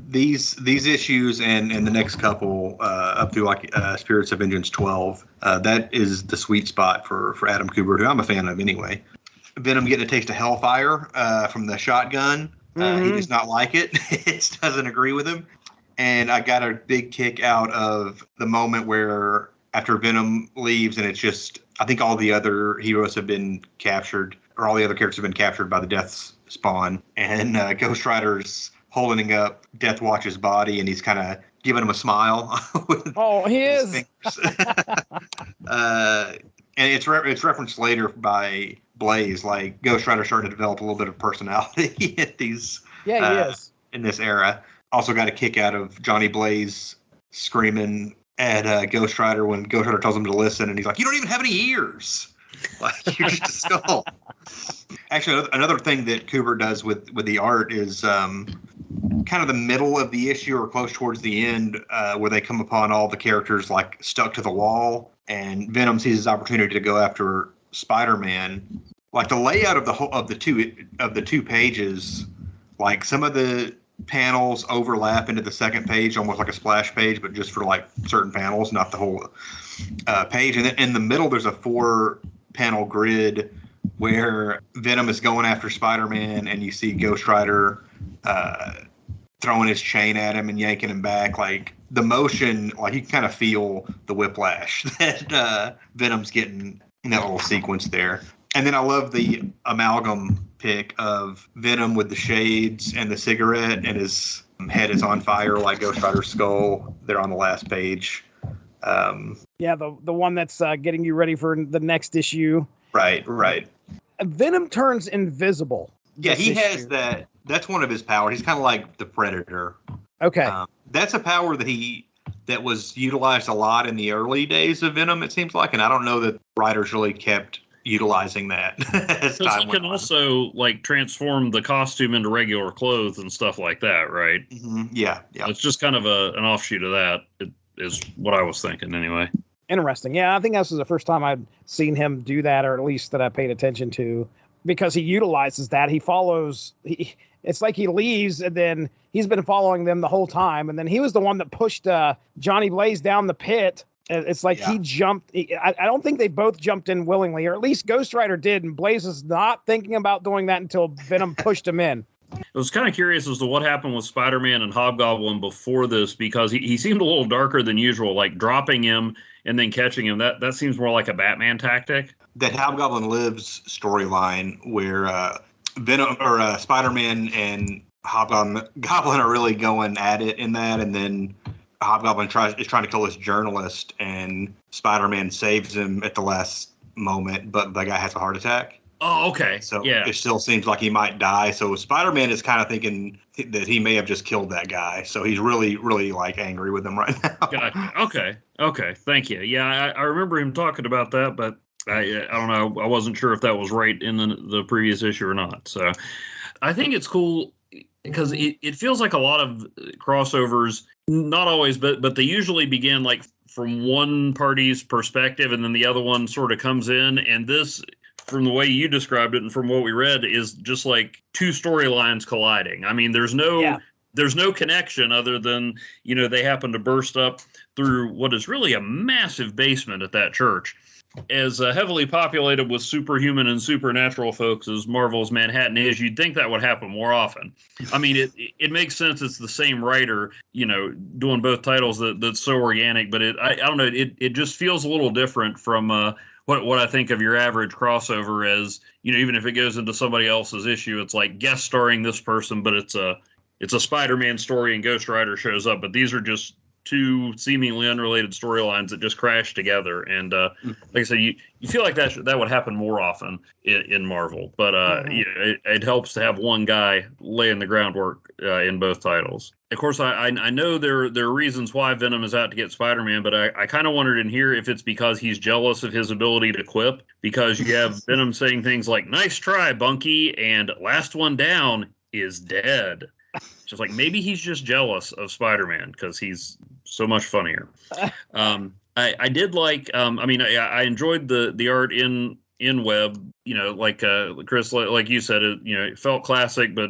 these issues and the next couple up to like Spirits of Vengeance 12, that is the sweet spot for Adam Kubert, who I'm a fan of anyway. Venom getting a taste of hellfire from the shotgun. He does not like it. It doesn't agree with him. And I got a big kick out of the moment where after Venom leaves and it's just, I think all the other heroes have been captured, or all the other characters have been captured by the Deathspawn, and Ghost Rider's holding up Deathwatch's body and he's kind of giving him a smile. He is. And it's referenced later by Blaze, like Ghost Rider starting to develop a little bit of personality at these. Yeah, he is. In this era. Also got a kick out of Johnny Blaze screaming at Ghost Rider when Ghost Rider tells him to listen, and he's like, "You don't even have any ears. Like, you're just a skull." Actually, another thing that Kubert does with the art is kind of the middle of the issue or close towards the end, where they come upon all the characters like stuck to the wall, and Venom sees his opportunity to go after Spider-Man. Like the layout of the two pages, like some of the panels overlap into the second page, almost like a splash page, but just for like certain panels, not the whole page. And then in the middle, there's a 4-panel grid where Venom is going after Spider-Man, and you see Ghost Rider throwing his chain at him and yanking him back. Like the motion, like you can kind of feel the whiplash that Venom's getting in that little sequence there. And then I love the amalgam pic of Venom with the shades and the cigarette, and his head is on fire like Ghost Rider's skull. They're on the last page. Yeah, the one that's getting you ready for the next issue. Right. Venom turns invisible. Yeah, he has that. That's one of his powers. He's kind of like the Predator. Okay. That's a power that was utilized a lot in the early days of Venom, it seems like, and I don't know that writers really kept utilizing that as time He went can on. also like transform the costume into regular clothes and stuff like that, right? Mm-hmm. Yeah. It's just kind of an offshoot of that. It is what I was thinking anyway. Interesting. Yeah, I think this was the first time I'd seen him do that, or at least that I paid attention to, because he utilizes that. He follows. It's like he leaves, and then he's been following them the whole time, and then he was the one that pushed Johnny Blaze down the pit. It's like he jumped. I don't think they both jumped in willingly, or at least Ghost Rider did, and Blaze was not thinking about doing that until Venom pushed him in. I was kind of curious as to what happened with Spider-Man and Hobgoblin before this, because he seemed a little darker than usual, like dropping him and then catching him. That seems more like a Batman tactic. That Hobgoblin Lives storyline where Venom or Spider-Man and Hobgoblin are really going at it in that, and then Hobgoblin is trying to kill this journalist, and Spider-Man saves him at the last moment, but the guy has a heart attack. Oh, okay. So yeah. It still seems like he might die. So Spider-Man is kind of thinking that he may have just killed that guy. So he's really, really like angry with him right now. Gotcha. Okay. Thank you. Yeah, I remember him talking about that, but I don't know. I wasn't sure if that was right in the previous issue or not. So I think it's cool because it feels like a lot of crossovers, not always, but they usually begin like from one party's perspective, and then the other one sort of comes in. And this, from the way you described it and from what we read, is just like two storylines colliding. I mean, there's no connection other than, they happen to burst up through what is really a massive basement at that church. As heavily populated with superhuman and supernatural folks as Marvel's Manhattan is, you'd think that would happen more often. I mean, it makes sense. It's the same writer, doing both titles that's so organic, but I don't know. It just feels a little different from what I think of your average crossover as, even if it goes into somebody else's issue, it's like guest starring this person, but it's a Spider-Man story and Ghost Rider shows up. But these are just two seemingly unrelated storylines that just crash together. And like I said, you feel like that would happen more often in Marvel. But it helps to have one guy laying the groundwork in both titles. Of course, I know there are reasons why Venom is out to get Spider-Man, but I kind of wondered in here if it's because he's jealous of his ability to quip, because you have Venom saying things like, "Nice try, Bunky," and "Last one down is dead." Just like maybe he's just jealous of Spider-Man because he's so much funnier. I did like. I enjoyed the art in Web. Like Chris, like you said, it felt classic, but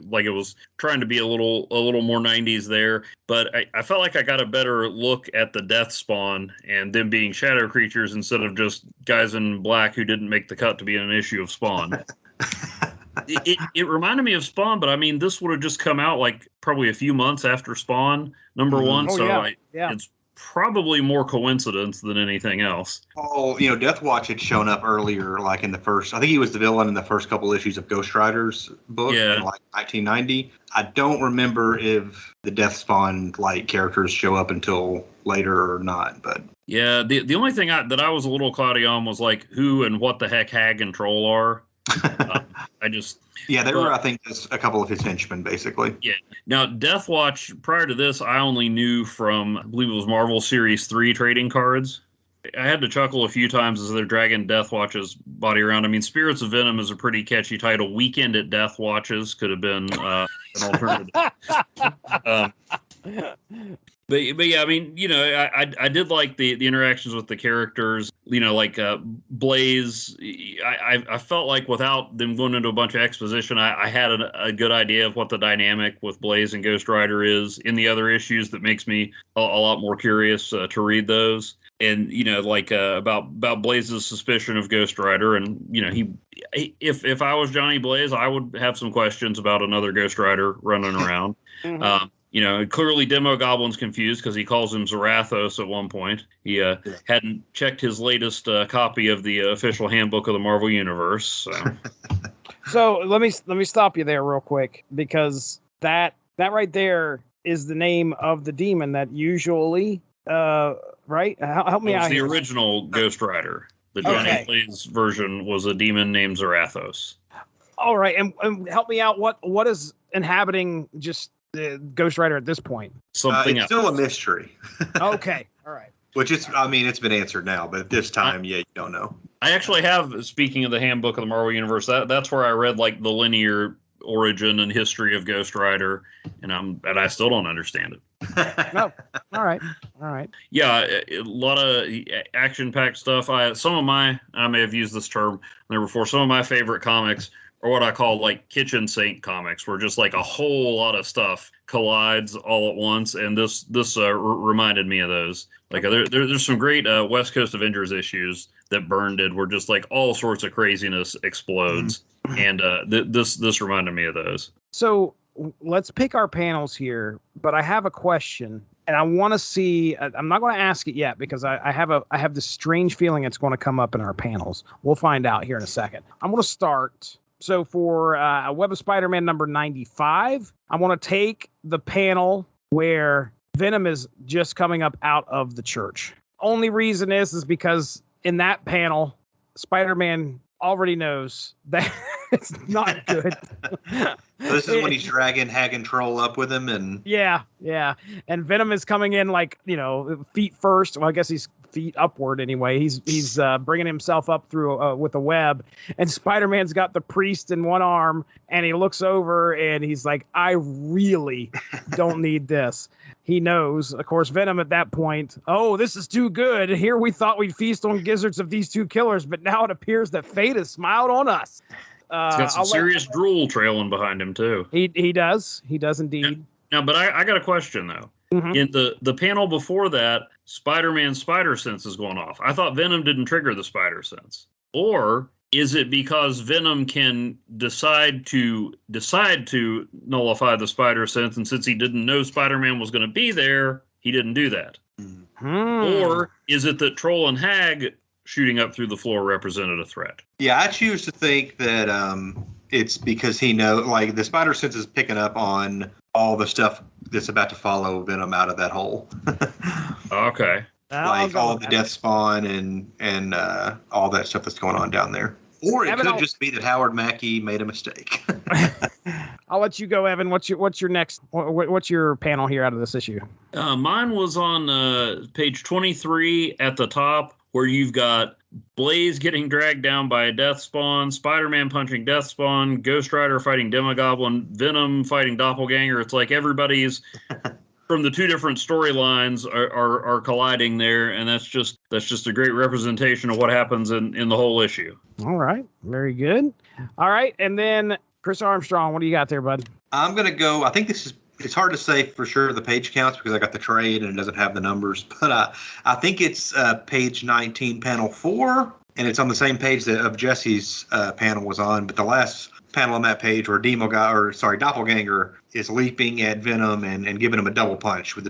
like it was trying to be a little more 90s there. But I felt like I got a better look at the deathspawn and them being shadow creatures instead of just guys in black who didn't make the cut to be in an issue of Spawn. It reminded me of Spawn, but I mean, this would have just come out like probably a few months after Spawn #1. It's probably more coincidence than anything else. Oh, Deathwatch had shown up earlier, like in the first, I think he was the villain in the first couple issues of Ghost Rider's book in like 1990. I don't remember if the Deathspawn like characters show up until later or not, but yeah, the only thing that I was a little cloudy on was like who and what the heck Hag and Troll are. They were, I think, just a couple of his henchmen, basically. Yeah. Now, Deathwatch, prior to this, I only knew from, I believe it was Marvel Series 3 trading cards. I had to chuckle a few times as they're dragging Deathwatch's body around. I mean, Spirits of Venom is a pretty catchy title. Weekend at Deathwatches could have been an alternative. But yeah, I mean, I did like the interactions with the characters. Like Blaze. I felt like without them going into a bunch of exposition, I had a good idea of what the dynamic with Blaze and Ghost Rider is in the other issues. That makes me a lot more curious to read those. And about Blaze's suspicion of Ghost Rider, and if I was Johnny Blaze, I would have some questions about another Ghost Rider running around. Mm-hmm. Clearly Demogoblin's confused because he calls him Zarathos at one point. He hadn't checked his latest copy of the official handbook of the Marvel Universe. So, so let me stop you there real quick, because that right there is the name of the demon that usually, right? Help me out. The original Ghost Rider. The Johnny Blaze version was a demon named Zarathos. All right, and help me out. What is inhabiting just Ghost Rider at this point? Something it's still a mystery. Okay, all right. Which is, I mean, it's been answered now, but at this time, you don't know. I actually have, speaking of the handbook of the Marvel Universe, that's where I read like the linear origin and history of Ghost Rider, and I still don't understand it. No, all right. Yeah, a lot of action-packed stuff. I may have used this term there before. Some of my favorite comics or what I call like kitchen sink comics, where just like a whole lot of stuff collides all at once. And this reminded me of those. Like there's some great West Coast Avengers issues that Byrne did, where just like all sorts of craziness explodes. Mm-hmm. And this reminded me of those. So let's pick our panels here, but I have a question. And I want to see. I'm not going to ask it yet because I have this strange feeling it's going to come up in our panels. We'll find out here in a second. I'm going to start. So for Web of Spider-Man number 95, I want to take the panel where Venom is just coming up out of the church. Only reason is because in that panel, Spider-Man already knows that it's not good. This is when he's dragging Hag and Troll up with him, and yeah, and Venom is coming in like feet first. Well, I guess he's feet upward anyway. He's bringing himself up through with a web, and Spider-Man's got the priest in one arm, and he looks over and he's like, I really don't need this. He knows, of course, Venom at that point, oh, this is too good. Here we thought we'd feast on gizzards of these two killers, but now it appears that fate has smiled on us. He's got some serious drool trailing behind him, too. He does. He does indeed. Now, but I got a question, though. Mm-hmm. In the panel before that, Spider-Man's Spider-sense is going off. I thought Venom didn't trigger the Spider-sense. Or is it because Venom can decide to nullify the Spider-sense, and since he didn't know Spider-Man was going to be there, he didn't do that? Mm-hmm. Or is it that Troll and Hag shooting up through the floor represented a threat. Yeah, I choose to think that it's because he knows, like, the spider sense is picking up on all the stuff that's about to follow Venom out of that hole. Okay. Like all the deathspawn and all that stuff that's going on down there. Or it could just be that Howard Mackey made a mistake. I'll let you go, Evan. What's your next? What's your panel here out of this issue? Mine was on page 23 at the top, where you've got Blaze getting dragged down by a deathspawn, Spider-Man punching deathspawn, Ghost Rider fighting Demogoblin, Venom fighting Doppelganger. It's like everybody's from the two different storylines are colliding there, and that's just a great representation of what happens in the whole issue. All right, very good. All right, and then Chris Armstrong, what do you got there, bud? I'm gonna go. I think it's hard to say for sure the page counts because I got the trade and it doesn't have the numbers, but I think it's page 19, panel 4, and it's on the same page that of Jesse's panel was on. But the last panel on that page where Doppelganger is leaping at Venom and giving him a double punch with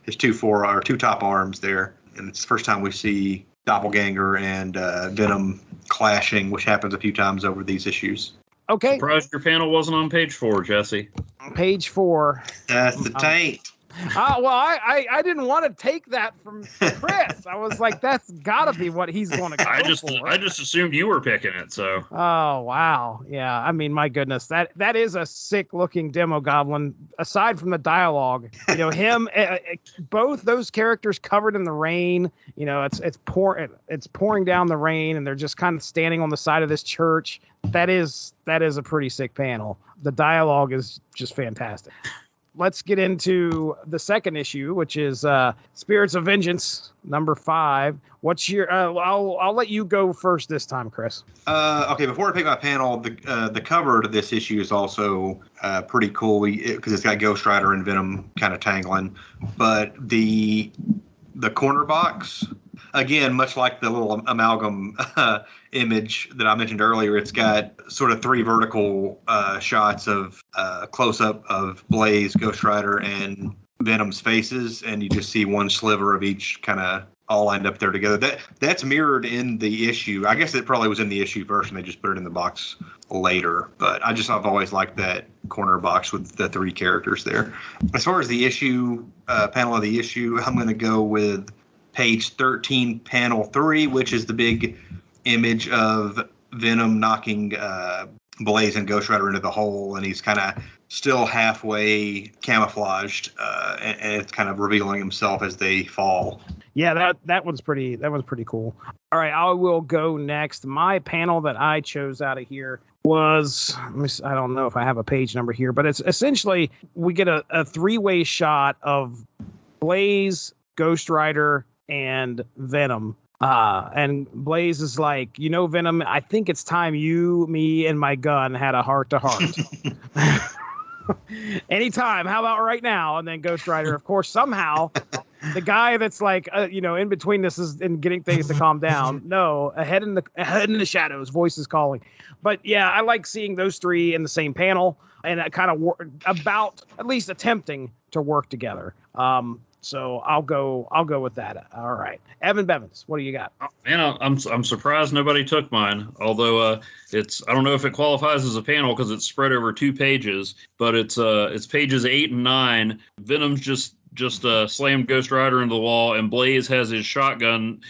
his two top arms there, and it's the first time we see Doppelganger and Venom clashing, which happens a few times over these issues. Okay. Surprised your panel wasn't on page 4, Jesse. Page 4. That's the taint. Well, I didn't want to take that from Chris. I was like, that's got to be what he's going to go for. I just assumed you were picking it, so. Oh, wow. Yeah, I mean, my goodness. That is a sick-looking Demogoblin, aside from the dialogue. You know, him, both those characters covered in the rain. You know, it's pouring down the rain, and they're just kind of standing on the side of this church. That is a pretty sick panel. The dialogue is just fantastic. Let's get into the second issue, which is Spirits of Vengeance, number 5. What's your? I'll let you go first this time, Chris. Okay, before I pick my panel, the cover to this issue is also pretty cool because it's got Ghost Rider and Venom kind of tangling, but the corner box. Again, much like the little amalgam image that I mentioned earlier, it's got sort of 3 vertical shots of close-up of Blaze, Ghost Rider, and Venom's faces, and you just see one sliver of each kind of all lined up there together. That's mirrored in the issue. I guess it probably was in the issue first, and they just put it in the box later. But I've always liked that corner box with the 3 characters there. As far as the issue, panel of the issue, I'm going to go with page 13, panel 3, which is the big image of Venom knocking Blaze and Ghost Rider into the hole, and he's kind of still halfway camouflaged, and it's kind of revealing himself as they fall. Yeah, that one's pretty cool. All right, I will go next. My panel that I chose out of here was, I don't know if I have a page number here, but it's essentially we get a 3-way shot of Blaze, Ghost Rider, and Venom. And Blaze is like, Venom, I think it's time you, me, and my gun had a heart-to-heart. Anytime, how about right now? And then Ghost Rider, of course, somehow, the guy that's like, in between this is in getting things to calm down. No, ahead in the shadows, voices calling. But yeah, I like seeing those 3 in the same panel, and that kind of about at least attempting to work together. So I'll go with that. All right, Evan Bevins, what do you got? Man, I'm surprised nobody took mine. Although I don't know if it qualifies as a panel because it's spread over 2 pages, but it's pages 8 and 9. Venom's just slammed Ghost Rider into the wall, and Blaze has his shotgun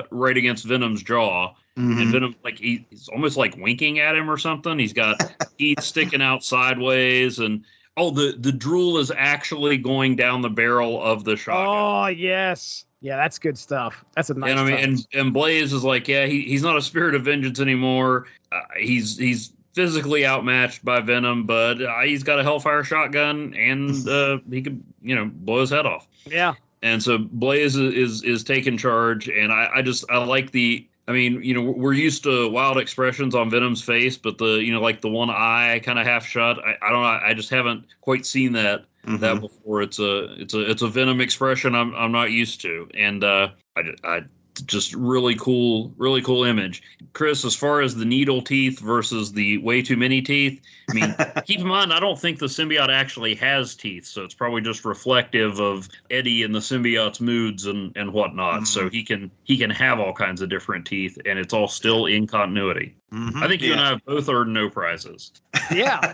right against Venom's jaw. Mm-hmm. And Venom, like he's almost like winking at him or something. He's got teeth sticking out sideways, and the drool is actually going down the barrel of the shotgun. Oh, yes. Yeah, that's good stuff. That's a nice touch. And Blaze is like, yeah, he's not a spirit of vengeance anymore. He's physically outmatched by Venom, but he's got a hellfire shotgun, and he could, blow his head off. Yeah. And so Blaze is taking charge, and I like the... we're used to wild expressions on Venom's face, but like the one eye kind of half shut. I don't know. I just haven't quite seen that before. It's a Venom expression I'm not used to, and just really cool image. Chris, as far as the needle teeth versus the way too many teeth, I mean, keep in mind, I don't think the symbiote actually has teeth, so it's probably just reflective of Eddie and the symbiote's moods and whatnot. So he can have all kinds of different teeth, and it's all still in continuity. I think you and I have both earned no prizes. Yeah.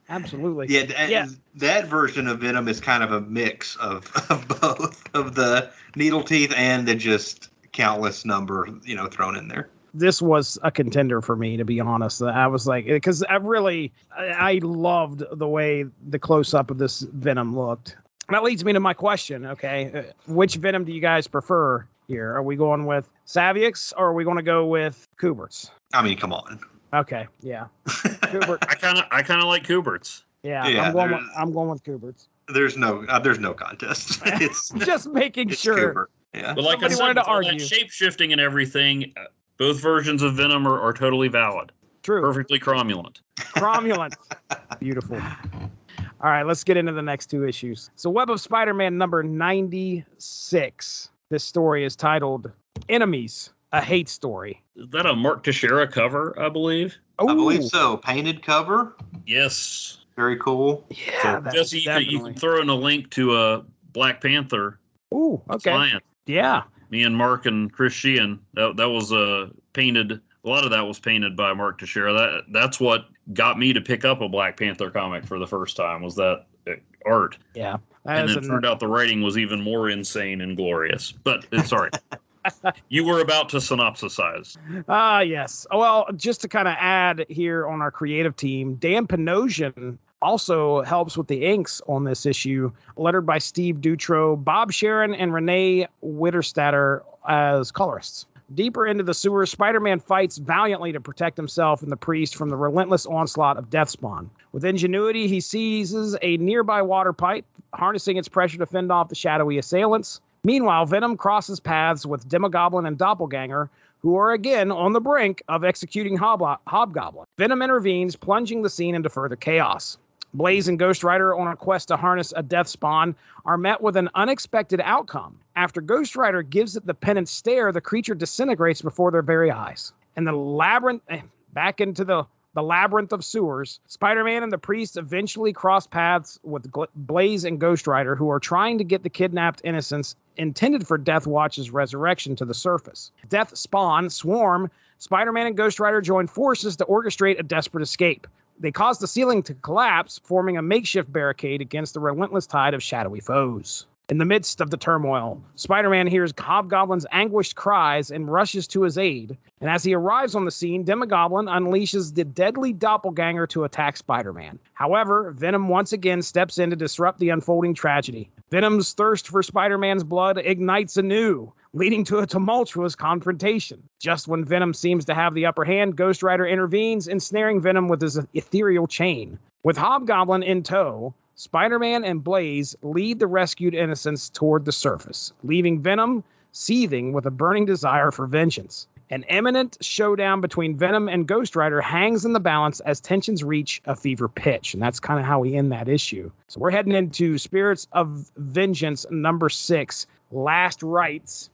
Absolutely. Yeah, that version of Venom is kind of a mix of both of the needle teeth and the just countless number, thrown in there. This was a contender for me, to be honest. I was like, because I loved the way the close-up of this Venom looked. That leads me to my question, okay? Which Venom do you guys prefer here? Are we going with Savick's or are we going to go with Kubert's? I mean, come on. Okay, yeah. Kubert. I kind of like Kubert's. Yeah, I'm going with Kubert's. There's no contest. It's just making sure. Kubert. Yeah. But like Somebody I said, wanted to with all argue. that shape-shifting and everything, both versions of Venom are totally valid. True. Perfectly cromulent. Cromulent. Beautiful. All right, let's get into the next two issues. So Web of Spider-Man number 96. This story is titled Enemies, a Hate Story. Is that a Mark Teixeira cover, I believe? Ooh. I believe so. Painted cover. Yes. Very cool. Yeah, that's Jesse, you can throw in a link to a Black Panther. Ooh, okay. Client. Yeah. Me and Mark and Chris Sheehan. That was painted. A lot of that was painted by Mark Teixeira. That's what got me to pick up a Black Panther comic for the first time, was that art. Yeah. And then it turned out the writing was even more insane and glorious. But sorry. You were about to synopsisize. Yes. Well, just to kind of add here on our creative team, Dan Panosian also helps with the inks on this issue, lettered by Steve Dutro, Bob Sharon, and Renee Witterstatter as colorists. Deeper into the sewers, Spider-Man fights valiantly to protect himself and the priest from the relentless onslaught of deathspawn. With ingenuity, he seizes a nearby water pipe, harnessing its pressure to fend off the shadowy assailants. Meanwhile, Venom crosses paths with Demogoblin and Doppelganger, who are again on the brink of executing Hobgoblin. Venom intervenes, plunging the scene into further chaos. Blaze and Ghost Rider, on a quest to harness a death spawn, are met with an unexpected outcome. After Ghost Rider gives it the pennant stare, the creature disintegrates before their very eyes. And the labyrinth, back into the labyrinth of sewers, Spider-Man and the priest eventually cross paths with Blaze and Ghost Rider, who are trying to get the kidnapped innocents intended for Deathwatch's resurrection to the surface. Deathspawn swarm. Spider-Man and Ghost Rider join forces to orchestrate a desperate escape. They cause the ceiling to collapse, forming a makeshift barricade against the relentless tide of shadowy foes. In the midst of the turmoil, Spider-Man hears Hobgoblin's anguished cries and rushes to his aid. And as he arrives on the scene, Demogoblin unleashes the deadly doppelganger to attack Spider-Man. However, Venom once again steps in to disrupt the unfolding tragedy. Venom's thirst for Spider-Man's blood ignites anew, leading to a tumultuous confrontation. Just when Venom seems to have the upper hand, Ghost Rider intervenes, ensnaring Venom with his ethereal chain. With Hobgoblin in tow, Spider-Man and Blaze lead the rescued innocents toward the surface, leaving Venom seething with a burning desire for vengeance. An imminent showdown between Venom and Ghost Rider hangs in the balance as tensions reach a fever pitch, and that's kind of how we end that issue. So we're heading into Spirits of Vengeance number 6, Last Rites.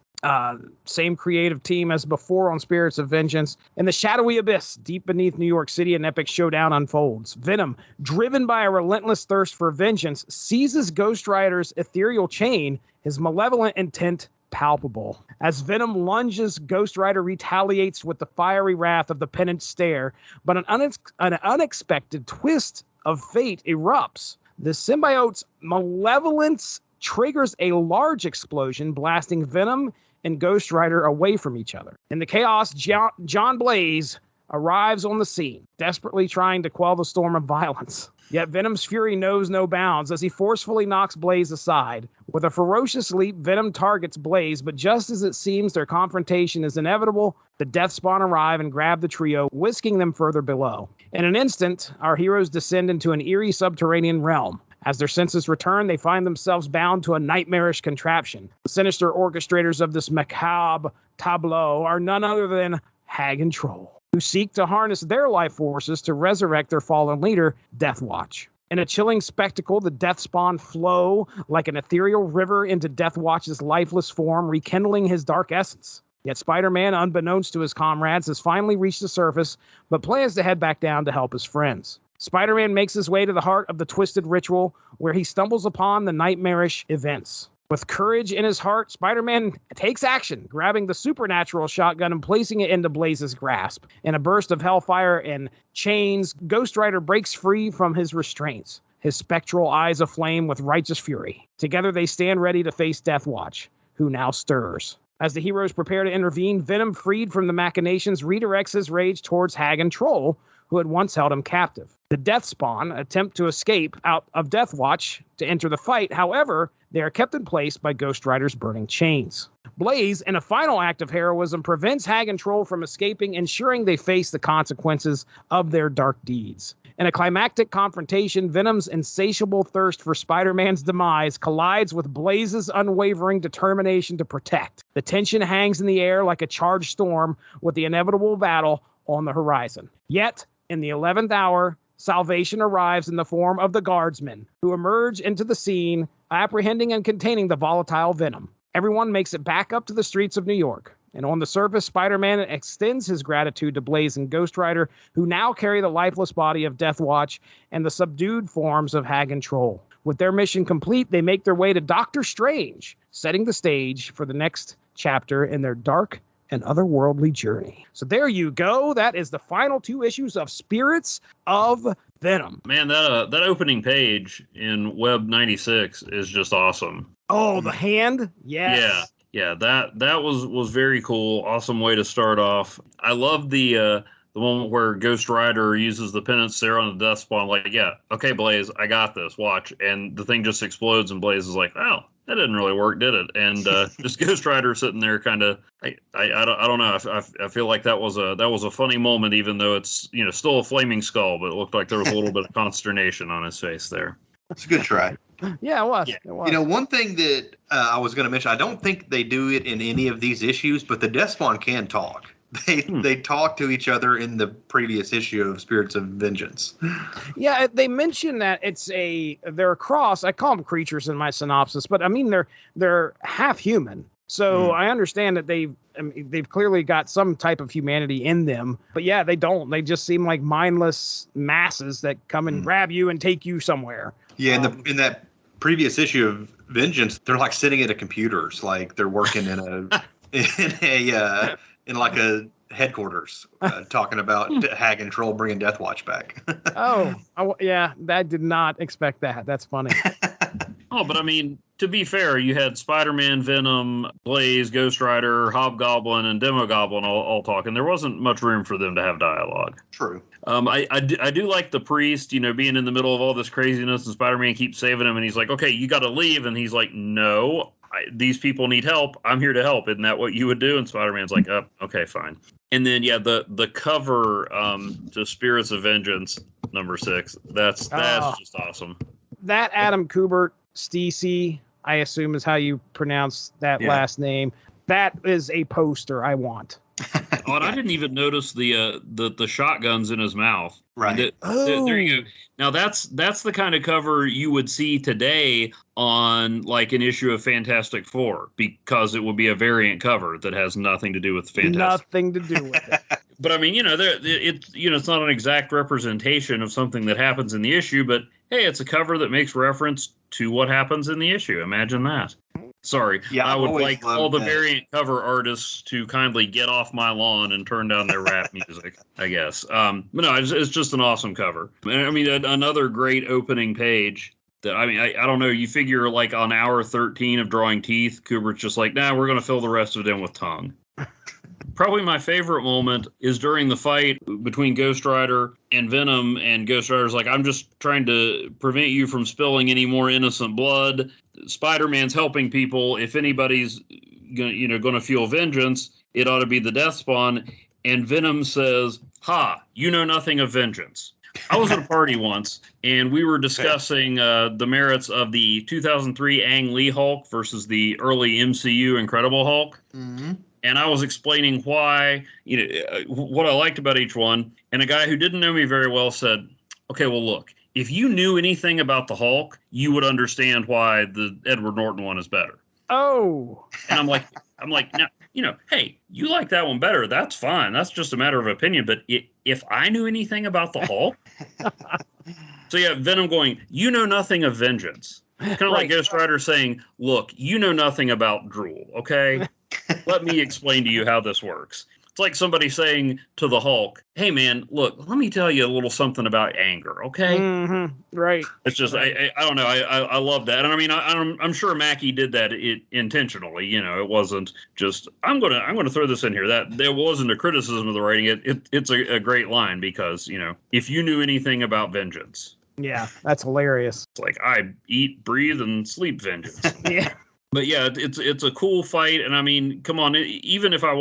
Same creative team as before on Spirits of Vengeance. In the shadowy abyss deep beneath New York City, an epic showdown unfolds. Venom, driven by a relentless thirst for vengeance, seizes Ghost Rider's ethereal chain, his malevolent intent palpable. As Venom lunges, Ghost Rider retaliates with the fiery wrath of the pennant stare, but an unexpected twist of fate erupts. The symbiote's malevolence triggers a large explosion, blasting Venom and Ghost Rider away from each other. In the chaos, John Blaze arrives on the scene, desperately trying to quell the storm of violence. Yet Venom's fury knows no bounds as he forcefully knocks Blaze aside. With a ferocious leap, Venom targets Blaze, but just as it seems their confrontation is inevitable, the Deathspawn arrive and grab the trio, whisking them further below. In an instant, our heroes descend into an eerie subterranean realm. As their senses return, they find themselves bound to a nightmarish contraption. The sinister orchestrators of this macabre tableau are none other than Hag and Troll, who seek to harness their life forces to resurrect their fallen leader, Deathwatch. In a chilling spectacle, the deathspawn flow like an ethereal river into Deathwatch's lifeless form, rekindling his dark essence. Yet Spider-Man, unbeknownst to his comrades, has finally reached the surface, but plans to head back down to help his friends. Spider-Man makes his way to the heart of the twisted ritual, where he stumbles upon the nightmarish events. With courage in his heart, Spider-Man takes action, grabbing the supernatural shotgun and placing it into Blaze's grasp. In a burst of hellfire and chains, Ghost Rider breaks free from his restraints, his spectral eyes aflame with righteous fury. Together they stand ready to face Deathwatch, who now stirs. As the heroes prepare to intervene, Venom, freed from the machinations, redirects his rage towards Hag and Troll, who had once held him captive. The Deathspawn attempt to escape out of Deathwatch to enter the fight. However, they are kept in place by Ghost Rider's burning chains. Blaze, in a final act of heroism, prevents Hag and Troll from escaping, ensuring they face the consequences of their dark deeds. In a climactic confrontation, Venom's insatiable thirst for Spider-Man's demise collides with Blaze's unwavering determination to protect. The tension hangs in the air like a charged storm, with the inevitable battle on the horizon. Yet, in the 11th hour, salvation arrives in the form of the guardsmen, who emerge into the scene, apprehending and containing the volatile Venom. Everyone makes it back up to the streets of New York. And on the surface, Spider-Man extends his gratitude to Blaze and Ghost Rider, who now carry the lifeless body of Deathwatch and the subdued forms of Hag and Troll. With their mission complete, they make their way to Doctor Strange, setting the stage for the next chapter in their dark and otherworldly journey. So there you go. That is the final 2 issues of Spirits of Venom. Man, that opening page in Web 96 is just awesome. Oh, the hand? Yes. Yeah, that was very cool. Awesome way to start off. I love the moment where Ghost Rider uses the penance there on the Deathspawn. Like, yeah, okay, Blaze, I got this. Watch, and the thing just explodes, and Blaze is like, "Oh, that didn't really work, did it?" And just Ghost Rider sitting there, kind of. I don't know. I feel like that was a funny moment, even though it's still a flaming skull, but it looked like there was a little bit of consternation on his face there. It's a good try. Yeah, it was. Yeah. It was. One thing that I was going to mention, I don't think they do it in any of these issues, but the Deathspawn can talk. They talk to each other in the previous issue of Spirits of Vengeance. Yeah, they mention that they're a cross. I call them creatures in my synopsis, but I mean they're half human. So I understand that they've clearly got some type of humanity in them. But yeah, they don't. They just seem like mindless masses that come and grab you and take you somewhere. Yeah, in that previous issue of Vengeance, they're like sitting at a computers, like they're working in like a headquarters, talking about Hag and Troll bringing Deathwatch back. Yeah, that did not expect that. That's funny. Oh, but I mean, to be fair, you had Spider-Man, Venom, Blaze, Ghost Rider, Hobgoblin, and Demogoblin all talking. There wasn't much room for them to have dialogue. True. I do like the priest, being in the middle of all this craziness, and Spider-Man keeps saving him, and he's like, "Okay, you got to leave," and he's like, "No, these people need help. I'm here to help. Isn't that what you would do?" And Spider-Man's like, "Oh, okay, fine." And then the cover to Spirits of Vengeance #6. That's just awesome. That Adam Kubert Stacey, I assume is how you pronounce that last name. That is a poster I want. Oh, and I didn't even notice the shotguns in his mouth. Right. There you go. Now that's the kind of cover you would see today on like an issue of Fantastic Four, because it would be a variant cover that has nothing to do with Fantastic. Nothing to do with it. But I mean, it's not an exact representation of something that happens in the issue, but hey, it's a cover that makes reference to what happens in the issue. Imagine that. Sorry, I would like all the variant cover artists to kindly get off my lawn and turn down their rap music, I guess. But no, it's just an awesome cover. And I mean, another great opening page. I don't know. You figure like on hour 13 of drawing teeth, Kubert's just like, nah, we're going to fill the rest of them with tongue. Probably my favorite moment is during the fight between Ghost Rider and Venom, and Ghost Rider's like, "I'm just trying to prevent you from spilling any more innocent blood. Spider-Man's helping people. If anybody's going to feel vengeance, it ought to be the Deathspawn." And Venom says, "Ha, you know nothing of vengeance." I was at a party once, and we were discussing the merits of the 2003 Ang Lee Hulk versus the early MCU Incredible Hulk. Mm-hmm. And I was explaining why, what I liked about each one. And a guy who didn't know me very well said, "Okay, well, look, if you knew anything about the Hulk, you would understand why the Edward Norton one is better. Oh. And I'm like, now, hey, you like that one better. That's fine. That's just a matter of opinion. But if I knew anything about the Hulk, so yeah, Venom going, you know nothing of vengeance. Kind of like Ghost Rider saying, look, you know nothing about drool, okay? Let me explain to you how this works. It's like somebody saying to the Hulk, hey, man, look, let me tell you a little something about anger, okay? Mm-hmm. Right. It's just, I don't know. I love that. And I mean, I'm sure Mackie did that intentionally. It wasn't just, I'm going to throw this in here. That there wasn't a criticism of the writing. It's a great line because, if you knew anything about vengeance. Yeah, that's hilarious. It's like, I eat, breathe, and sleep vengeance. Yeah. But yeah, it's a cool fight, and I mean, come on, even if I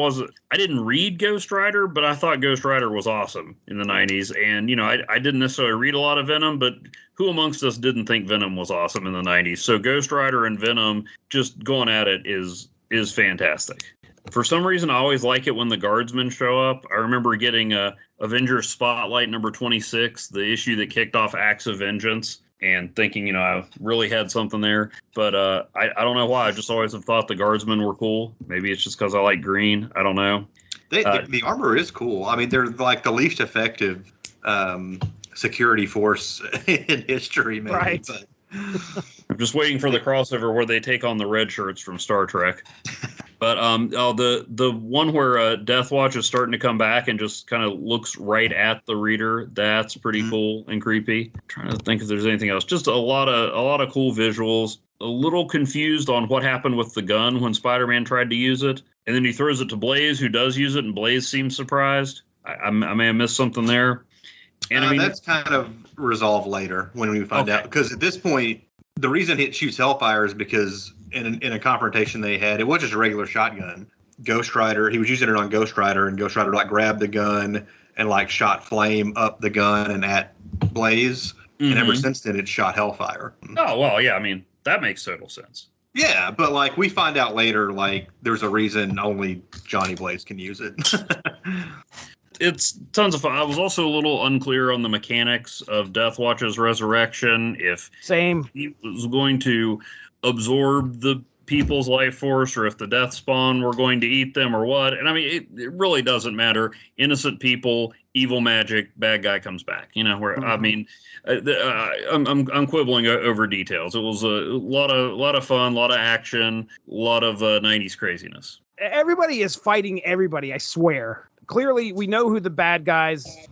didn't read Ghost Rider, but I thought Ghost Rider was awesome in the 90s, and, I didn't necessarily read a lot of Venom, but who amongst us didn't think Venom was awesome in the 90s? So Ghost Rider and Venom just going at it is fantastic. For some reason, I always like it when the Guardsmen show up. I remember getting Avengers Spotlight number 26, the issue that kicked off Acts of Vengeance, and thinking, I really had something there. But I don't know why. I just always have thought the Guardsmen were cool. Maybe it's just because I like green. I don't know. The armor is cool. I mean, they're like the least effective security force in history, maybe. Right. But I'm just waiting for the crossover where they take on the red shirts from Star Trek. But the one where Deathwatch is starting to come back and just kind of looks right at the reader, that's pretty cool and creepy. I'm trying to think if there's anything else. Just a lot of cool visuals. A little confused on what happened with the gun when Spider-Man tried to use it, and then he throws it to Blaze, who does use it, and Blaze seems surprised. I may have missed something there. And I mean, that's kind of resolved later when we find out, because at this point, the reason it shoots Hellfire is because in a confrontation they had, it was just a regular shotgun. Ghost Rider, he was using it on Ghost Rider, and Ghost Rider grabbed the gun and shot flame up the gun and at Blaze. Mm-hmm. And ever since then, it's shot Hellfire. Oh, well, yeah, I mean, that makes total sense. Yeah, but we find out later, there's a reason only Johnny Blaze can use it. It's tons of fun. I was also a little unclear on the mechanics of Deathwatch's resurrection. If he was going to absorb the people's life force, or if the deathspawn were going to eat them, or what. And I mean, it really doesn't matter. Innocent people, evil magic, bad guy comes back. I mean, I'm quibbling over details. It was a lot of fun, a lot of action, a lot of 90s craziness. Everybody is fighting everybody, I swear. Clearly, we know who the bad guys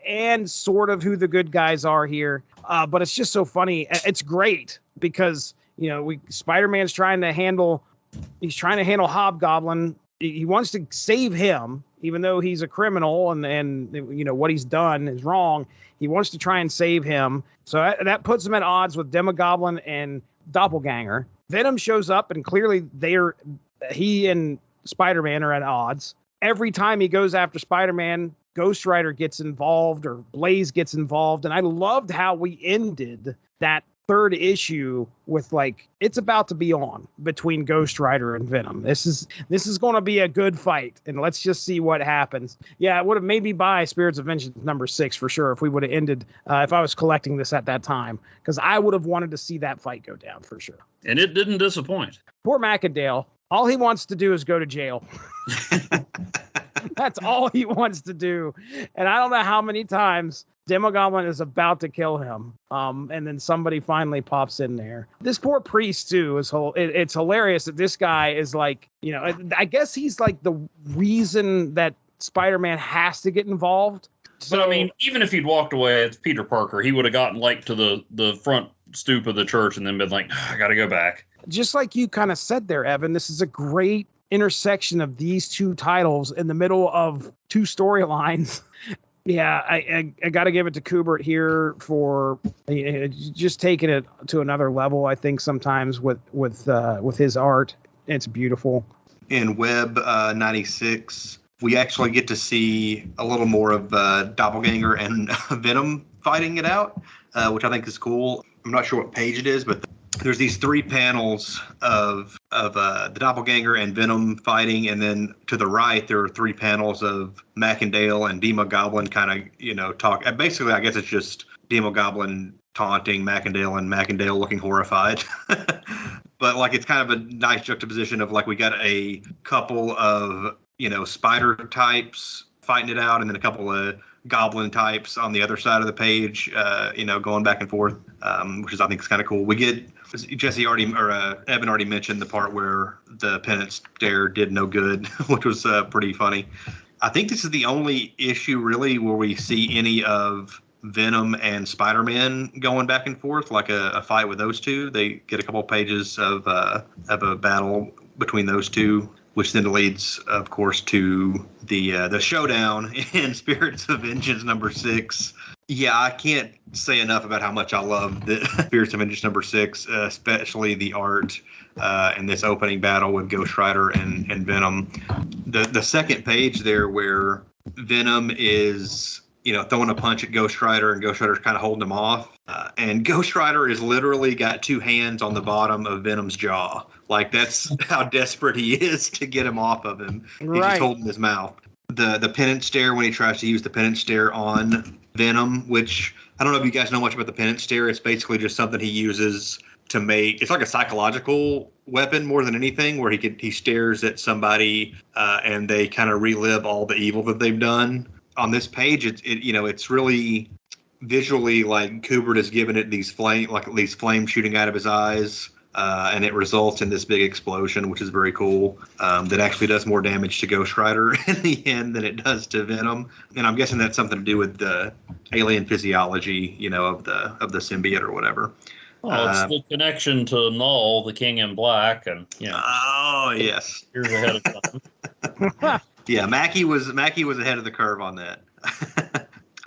and sort of who the good guys are here. But it's just so funny. It's great because, Spider-Man's trying to handle Hobgoblin. He wants to save him, even though he's a criminal and what he's done is wrong. He wants to try and save him. So that puts him at odds with Demogoblin and Doppelganger. Venom shows up, and clearly he and Spider-Man are at odds. Every time he goes after Spider-Man, Ghost Rider gets involved or Blaze gets involved. And I loved how we ended that third issue with it's about to be on between Ghost Rider and Venom. This is going to be a good fight, and let's just see what happens. Yeah, it would have made me buy Spirits of Vengeance number 6 for sure if we would have ended, if I was collecting this at that time, because I would have wanted to see that fight go down for sure. And it didn't disappoint. Poor Macadale. All he wants to do is go to jail. That's all he wants to do. And I don't know how many times Demogoblin is about to kill him. And then somebody finally pops in there. This poor priest, too, it's hilarious that this guy is I guess he's the reason that Spider-Man has to get involved. So, but I mean, even if he'd walked away, it's Peter Parker. He would have gotten to the front stoop of the church and then been I got to go back. Just like you kind of said there, Evan, this is a great intersection of these two titles in the middle of two storylines. Yeah, I got to give it to Kubert here for just taking it to another level. I think sometimes with his art, it's beautiful. In Web 96, we actually get to see a little more of Doppelganger and Venom fighting it out, which I think is cool. I'm not sure what page it is, but there's these 3 panels of the Doppelganger and Venom fighting, and then to the right there are 3 panels of Macandale and Demogoblin kind of talk. And basically, I guess it's just Demogoblin taunting Macendale and Macendale looking horrified. But like it's kind of a nice juxtaposition of like we got a couple of, spider types fighting it out, and then a couple of goblin types on the other side of the page, going back and forth, which is I think is kind of cool. We get Evan already mentioned the part where the penance stare did no good, which was pretty funny. I think this is the only issue really where we see any of Venom and Spider-Man going back and forth, like a fight with those two. They get a couple of pages of a battle between those two, which then leads, of course, to the showdown in Spirits of Vengeance #6. Yeah, I can't say enough about how much I love the Spirits of Vengeance #6, especially the art and this opening battle with Ghost Rider and Venom. The second page there where Venom is throwing a punch at Ghost Rider, and Ghost Rider's kind of holding him off. And Ghost Rider is literally got two hands on the bottom of Venom's jaw. Like, that's how desperate he is to get him off of him. He's just holding his mouth. The penance stare, when he tries to use the penance stare on Venom, which I don't know if you guys know much about the penance stare. It's basically just something he uses to make, it's like a psychological weapon more than anything, where he stares at somebody and they kind of relive all the evil that they've done. On this page, it's really visually like Kubert has given it these flames shooting out of his eyes, and it results in this big explosion, which is very cool. That actually does more damage to Ghost Rider in the end than it does to Venom, and I'm guessing that's something to do with the alien physiology, of the symbiote or whatever. Well, it's the connection to Null, the King in Black, and Oh yes, years ahead of time. Yeah, Mackie was ahead of the curve on that.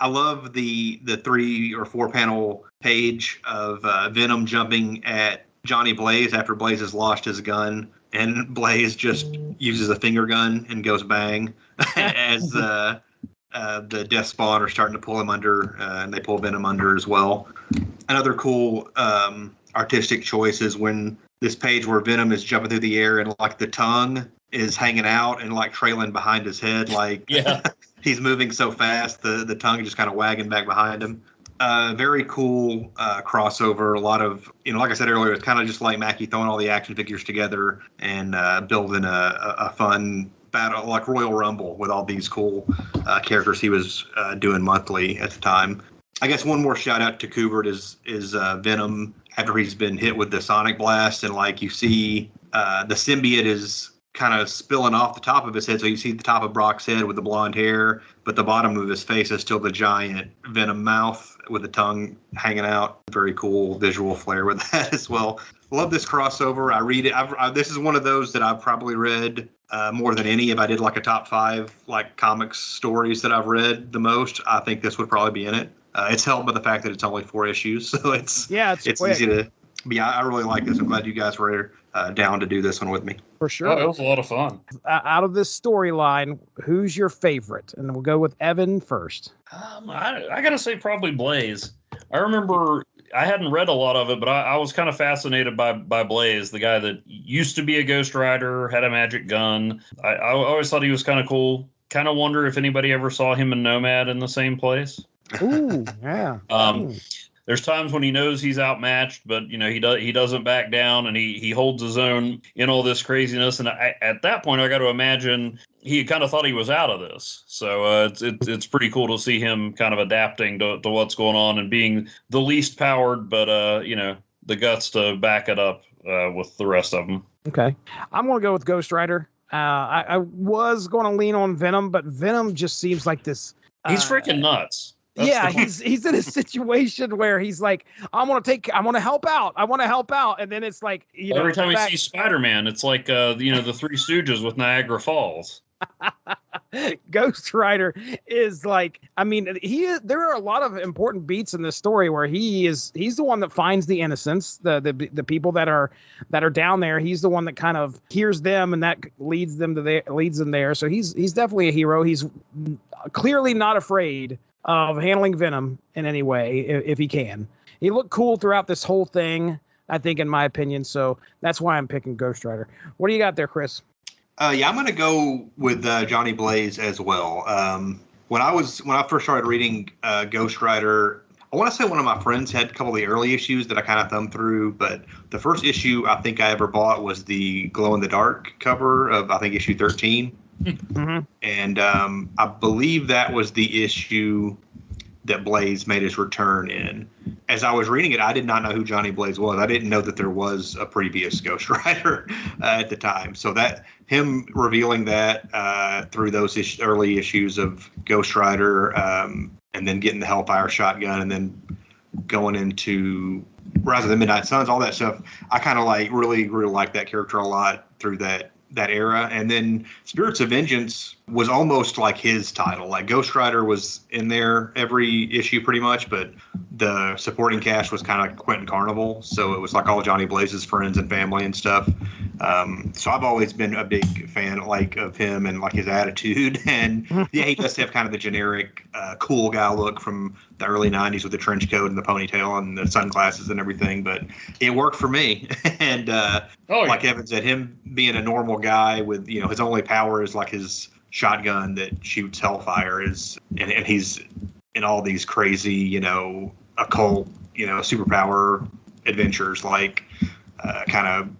I love the 3 or 4 panel page of Venom jumping at Johnny Blaze after Blaze has lost his gun, and Blaze just uses a finger gun and goes bang as the deathspawn are starting to pull him under, and they pull Venom under as well. Another cool artistic choice is when this page where Venom is jumping through the air and like the tongue is hanging out and like trailing behind his head, like he's moving so fast, the tongue just kind of wagging back behind him. Very cool crossover. A lot of, like I said earlier, it's kind of just like Mackie throwing all the action figures together and building a fun battle, like Royal Rumble, with all these cool characters he was doing monthly at the time. I guess one more shout out to Kubert is Venom after he's been hit with the Sonic Blast, and like you see the symbiote is kind of spilling off the top of his head. So you see the top of Brock's head with the blonde hair, but the bottom of his face is still the giant Venom mouth with the tongue hanging out. Very cool visual flair with that as well. Love this crossover. I read it. This is one of those that I've probably read more than any. If I did like a top 5 like comics stories that I've read the most, I think this would probably be in it. It's helped by the fact that it's only 4 issues, so it's easy to. Yeah, I really like this. I'm glad you guys were down to do this one with me. For sure. Oh, it was a lot of fun. Out of this storyline, who's your favorite? And we'll go with Evan first. I got to say probably Blaze. I remember I hadn't read a lot of it, but I was kind of fascinated by Blaze, the guy that used to be a Ghost Rider, had a magic gun. I always thought he was kind of cool. Kind of wonder if anybody ever saw him and Nomad in the same place. Ooh, yeah. There's times when he knows he's outmatched, but he doesn't back down, and he holds his own in all this craziness. And at that point, I got to imagine he kind of thought he was out of this. So it's pretty cool to see him kind of adapting to what's going on and being the least powered, but the guts to back it up with the rest of them. Okay, I'm gonna go with Ghost Rider. I was going to lean on Venom, but Venom just seems like this. He's freaking nuts. That's he's in a situation where he's like, I want to help out, and then it's like, every time he sees Spider-Man, it's like the Three Stooges with Niagara Falls. Ghost Rider is like, there are a lot of important beats in this story where he's the one that finds the innocents, the people that are down there. He's the one that kind of hears them, and that leads them there. So he's definitely a hero. He's clearly not afraid of handling Venom in any way if he can. He looked cool throughout this whole thing, I think, in my opinion. So that's why I'm picking Ghost Rider. What do you got there, Chris? I'm going to go with Johnny Blaze as well. When I first started reading Ghost Rider, I want to say one of my friends had a couple of the early issues that I kind of thumbed through, but the first issue I think I ever bought was the glow-in-the-dark cover of, I think, issue 13. Mm-hmm. And I believe that was the issue that Blaze made his return in. As I was reading it, I did not know who Johnny Blaze was. I didn't know that there was a previous Ghost Rider at the time. So that him revealing that through those early issues of Ghost Rider, and then getting the Hellfire shotgun, and then going into Rise of the Midnight Suns, all that stuff, I kind of like really like that character a lot through that era. And then Spirits of Vengeance was almost like his title. Like Ghost Rider was in there every issue pretty much, but the supporting cast was kind of Quentin Carnival. So it was like all Johnny Blaze's friends and family and stuff. So I've always been a big fan of him and like his attitude. And yeah, he does have kind of the generic cool guy look from the early 90s with the trench coat and the ponytail and the sunglasses and everything. But it worked for me. And like Evan said, him being a normal guy with, his only power is like his shotgun that shoots hellfire and he's in all these crazy, occult, superpower adventures, like kind of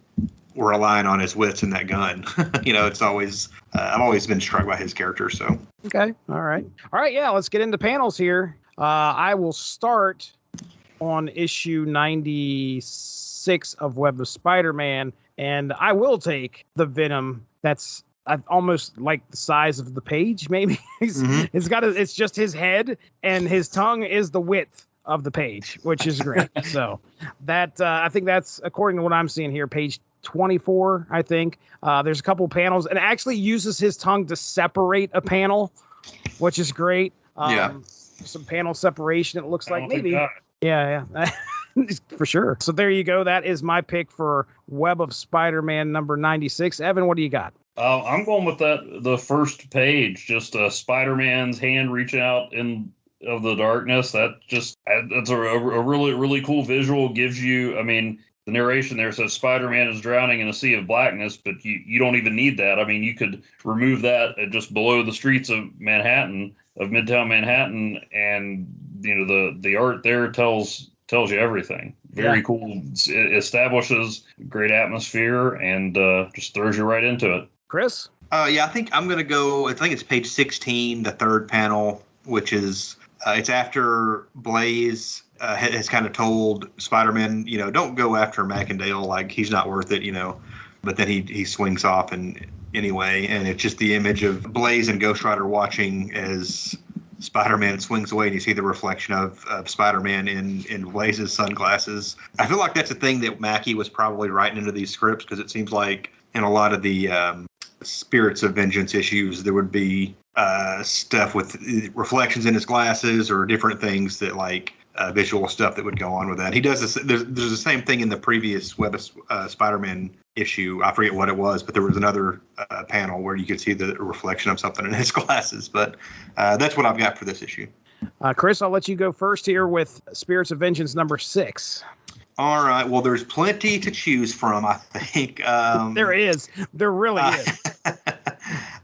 relying on his wits in that gun. It's always I've always been struck by his character. So okay, all right, yeah, let's get into panels here. I will start on issue 96 of Web of Spider-Man, and I will take the Venom that's almost like the size of the page, maybe. It's just his head, and his tongue is the width of the page, which is great. So that I think that's, according to what I'm seeing here, page 24, I think. There's a couple panels, and it actually uses his tongue to separate a panel, which is great. Some panel separation, it looks like, maybe. Yeah. For sure. So there you go. That is my pick for Web of Spider-Man number 96. Evan, what do you got? I'm going with the first page, just Spider-Man's hand reaching out of the darkness. That's a really, really cool visual. Gives you, the narration there says Spider-Man is drowning in a sea of blackness, but you don't even need that. You could remove that just below the streets of Manhattan, of Midtown Manhattan, and the art there tells you everything. Very cool. It establishes great atmosphere and just throws you right into it. Chris? I think I'm going to go, I think it's page 16, the third panel, which is, it's after Blaze has kind of told Spider-Man, don't go after Macendale, like he's not worth it, but then he swings off anyway, and it's just the image of Blaze and Ghost Rider watching as Spider-Man swings away, and you see the reflection of Spider-Man in Blaze's sunglasses. I feel like that's a thing that Mackie was probably writing into these scripts, because it seems like in a lot of the Spirits of Vengeance issues, there would be stuff with reflections in his glasses or different things that like visual stuff that would go on with that. He does this. There's the same thing in the previous Web of Spider-Man issue. I forget what it was, but there was another panel where you could see the reflection of something in his glasses. But that's what I've got for this issue. Chris, I'll let you go first here with Spirits of Vengeance number 6. All right. Well, there's plenty to choose from, I think. There is. There really is.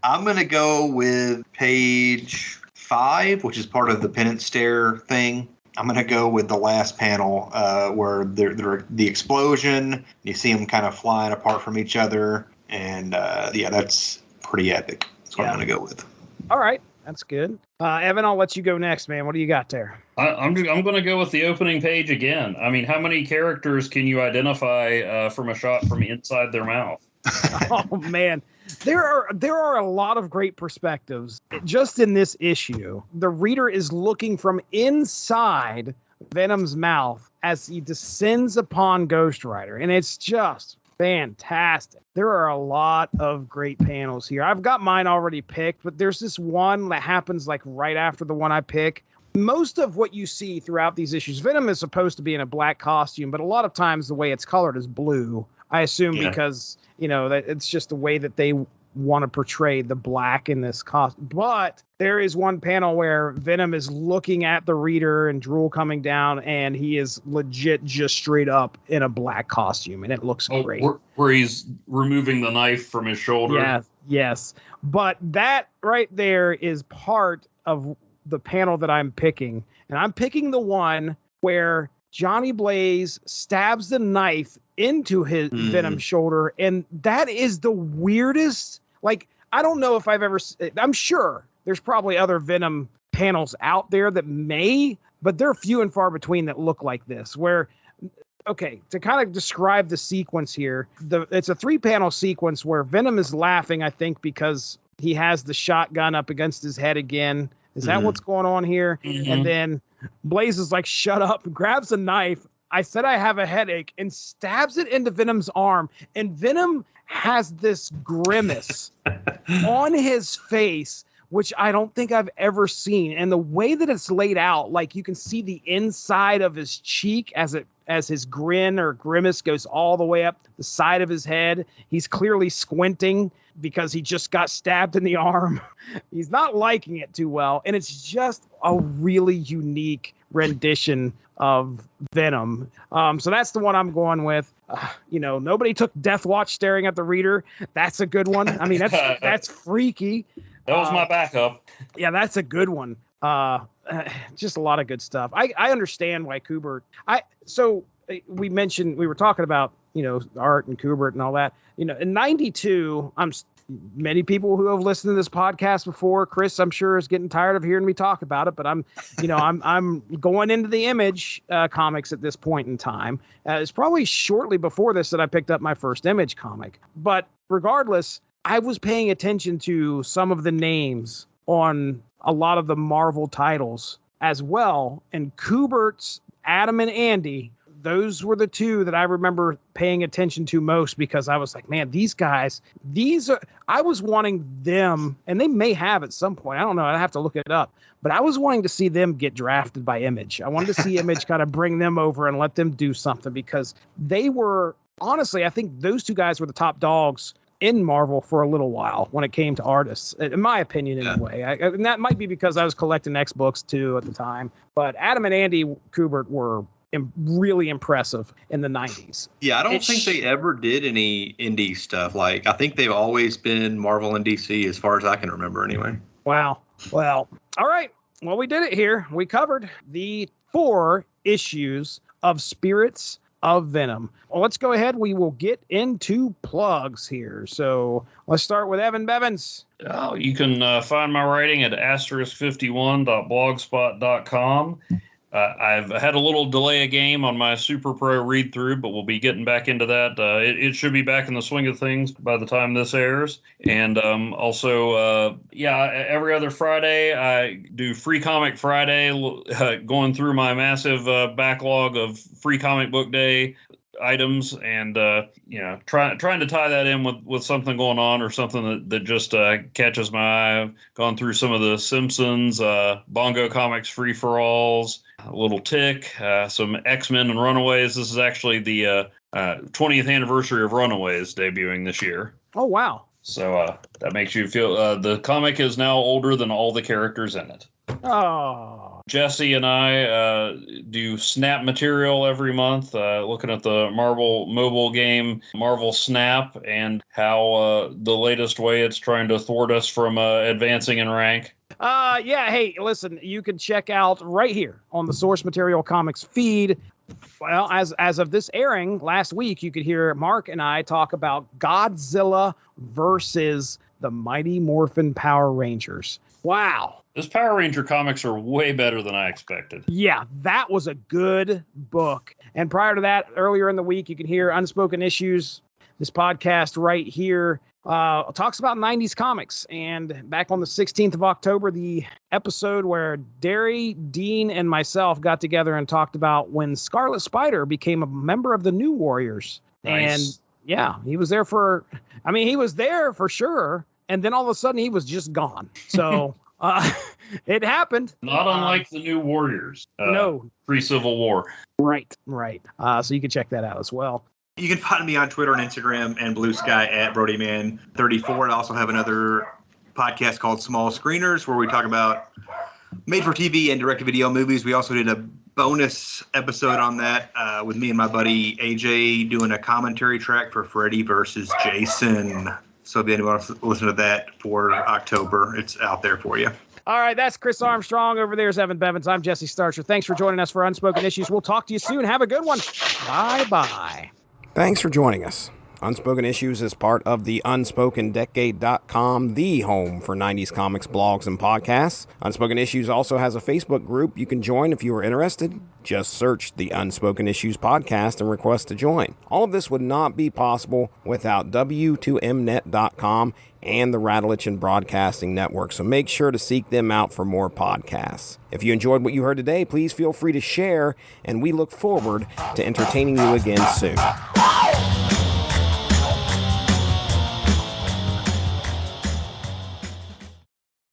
I'm going to go with page 5, which is part of the penance stare thing. I'm going to go with the last panel where the explosion, you see them kind of flying apart from each other. And that's pretty epic. That's what I'm going to go with. All right. That's good. Evan, I'll let you go next, man. What do you got there? I'm going to go with the opening page again. How many characters can you identify from a shot from inside their mouth? Oh, man. There are a lot of great perspectives just in this issue. The reader is looking from inside Venom's mouth as he descends upon Ghost Rider, and it's just fantastic. There are a lot of great panels here. I've got mine already picked, but there's this one that happens like right after the one I pick. Most of what you see throughout these issues, Venom is supposed to be in a black costume, but a lot of times the way it's colored is blue. I assume because, that it's just the way that they want to portray the black in this costume. But there is one panel where Venom is looking at the reader and drool coming down, and he is legit just straight up in a black costume, and it looks great. Where he's removing the knife from his shoulder. Yeah, yes. But that right there is part of the panel that I'm picking, and I'm picking the one where Johnny Blaze stabs the knife into his Venom shoulder, and that is the weirdest. Like, I don't know if I've ever. I'm sure there's probably other Venom panels out there that may, but they're few and far between that look like this. Where, okay, to kind of describe the sequence here, it's a 3-panel sequence where Venom is laughing, I think, because he has the shotgun up against his head again. Is that what's going on here? And then Blaze is like, shut up, grabs a knife. I said I have a headache, and stabs it into Venom's arm. And Venom has this grimace on his face, which I don't think I've ever seen. And the way that it's laid out, like you can see the inside of his cheek as his grin or grimace goes all the way up the side of his head. He's clearly squinting because he just got stabbed in the arm. He's not liking it too well. And it's just a really unique rendition of Venom. So that's the one I'm going with. Nobody took Deathwatch staring at the reader. That's a good one. I mean, that's freaky. That was my backup. Yeah, that's a good one. Just a lot of good stuff. I understand why Kubert. We were talking about, art and Kubert and all that. In 92, many people who have listened to this podcast before, Chris, I'm sure, is getting tired of hearing me talk about it, but I'm going into the Image comics at this point in time. It's probably shortly before this that I picked up my first Image comic. But regardless, I was paying attention to some of the names on a lot of the Marvel titles as well. And Kubert's Adam and Andy, those were the two that I remember paying attention to most, because I was like, man, these guys, I was wanting them, and they may have at some point. I don't know. I have to look it up. But I was wanting to see them get drafted by Image. I wanted to see Image kind of bring them over and let them do something, because they were, honestly, I think those two guys were the top dogs in Marvel for a little while when it came to artists, in my opinion, anyway. And that might be because I was collecting X books too at the time. But Adam and Andy Kubert were really impressive in the 90s. Yeah, I don't think they ever did any indie stuff. Like, I think they've always been Marvel and DC as far as I can remember anyway. Wow. Well, all right. Well, we did it here. We covered the 4 issues of Spirits of Venom. Well, let's go ahead. We will get into plugs here. So let's start with Evan Bevins. Oh, you can find my writing at asterisk51.blogspot.com. I've had a little delay of game on my Super Pro read through, but we'll be getting back into that. It should be back in the swing of things by the time this airs. And every other Friday I do Free Comic Friday, going through my massive backlog of Free Comic Book Day items, and trying to tie that in with something going on, or something that just catches my eye. I've gone through some of the Simpsons, Bongo Comics free-for-alls, a little Tick, some X-Men and Runaways. This is actually the 20th anniversary of Runaways debuting this year. Oh, wow. So that makes you feel the comic is now older than all the characters in it. Oh. Jesse and I do Snap material every month, looking at the Marvel mobile game Marvel Snap, and how the latest way it's trying to thwart us from advancing in rank. Hey, listen, you can check out right here on the Source Material Comics feed. Well, as of this airing last week, you could hear Mark and I talk about Godzilla versus the Mighty Morphin Power Rangers. Wow. Those Power Ranger comics are way better than I expected. Yeah, that was a good book. And prior to that, earlier in the week, you can hear Unspoken Issues, this podcast right here, talks about 90s comics. And back on the 16th of October, the episode where Derry, Dean, and myself got together and talked about when Scarlet Spider became a member of the New Warriors. Nice. And yeah, he was there he was there for sure. And then all of a sudden he was just gone. So it happened. Not unlike the New Warriors. No. Pre-Civil War. Right. So you can check that out as well. You can find me on Twitter and Instagram and Blue Sky at BrodyMan34. I also have another podcast called Small Screeners, where we talk about made-for-TV and direct-to-video movies. We also did a bonus episode on that with me and my buddy AJ doing a commentary track for Freddy versus Jason. So if anyone wants to listen to that for October, it's out there for you. All right, that's Chris Armstrong. Over there's Evan Bevins. I'm Jesse Starcher. Thanks for joining us for Unspoken Issues. We'll talk to you soon. Have a good one. Bye-bye. Thanks for joining us. Unspoken Issues is part of the UnspokenDecade.com, the home for 90s comics, blogs, and podcasts. Unspoken Issues also has a Facebook group you can join if you are interested. Just search the Unspoken Issues podcast and request to join. All of this would not be possible without W2Mnet.com and the Rattlechin Broadcasting Network, so make sure to seek them out for more podcasts. If you enjoyed what you heard today, please feel free to share, and we look forward to entertaining you again soon.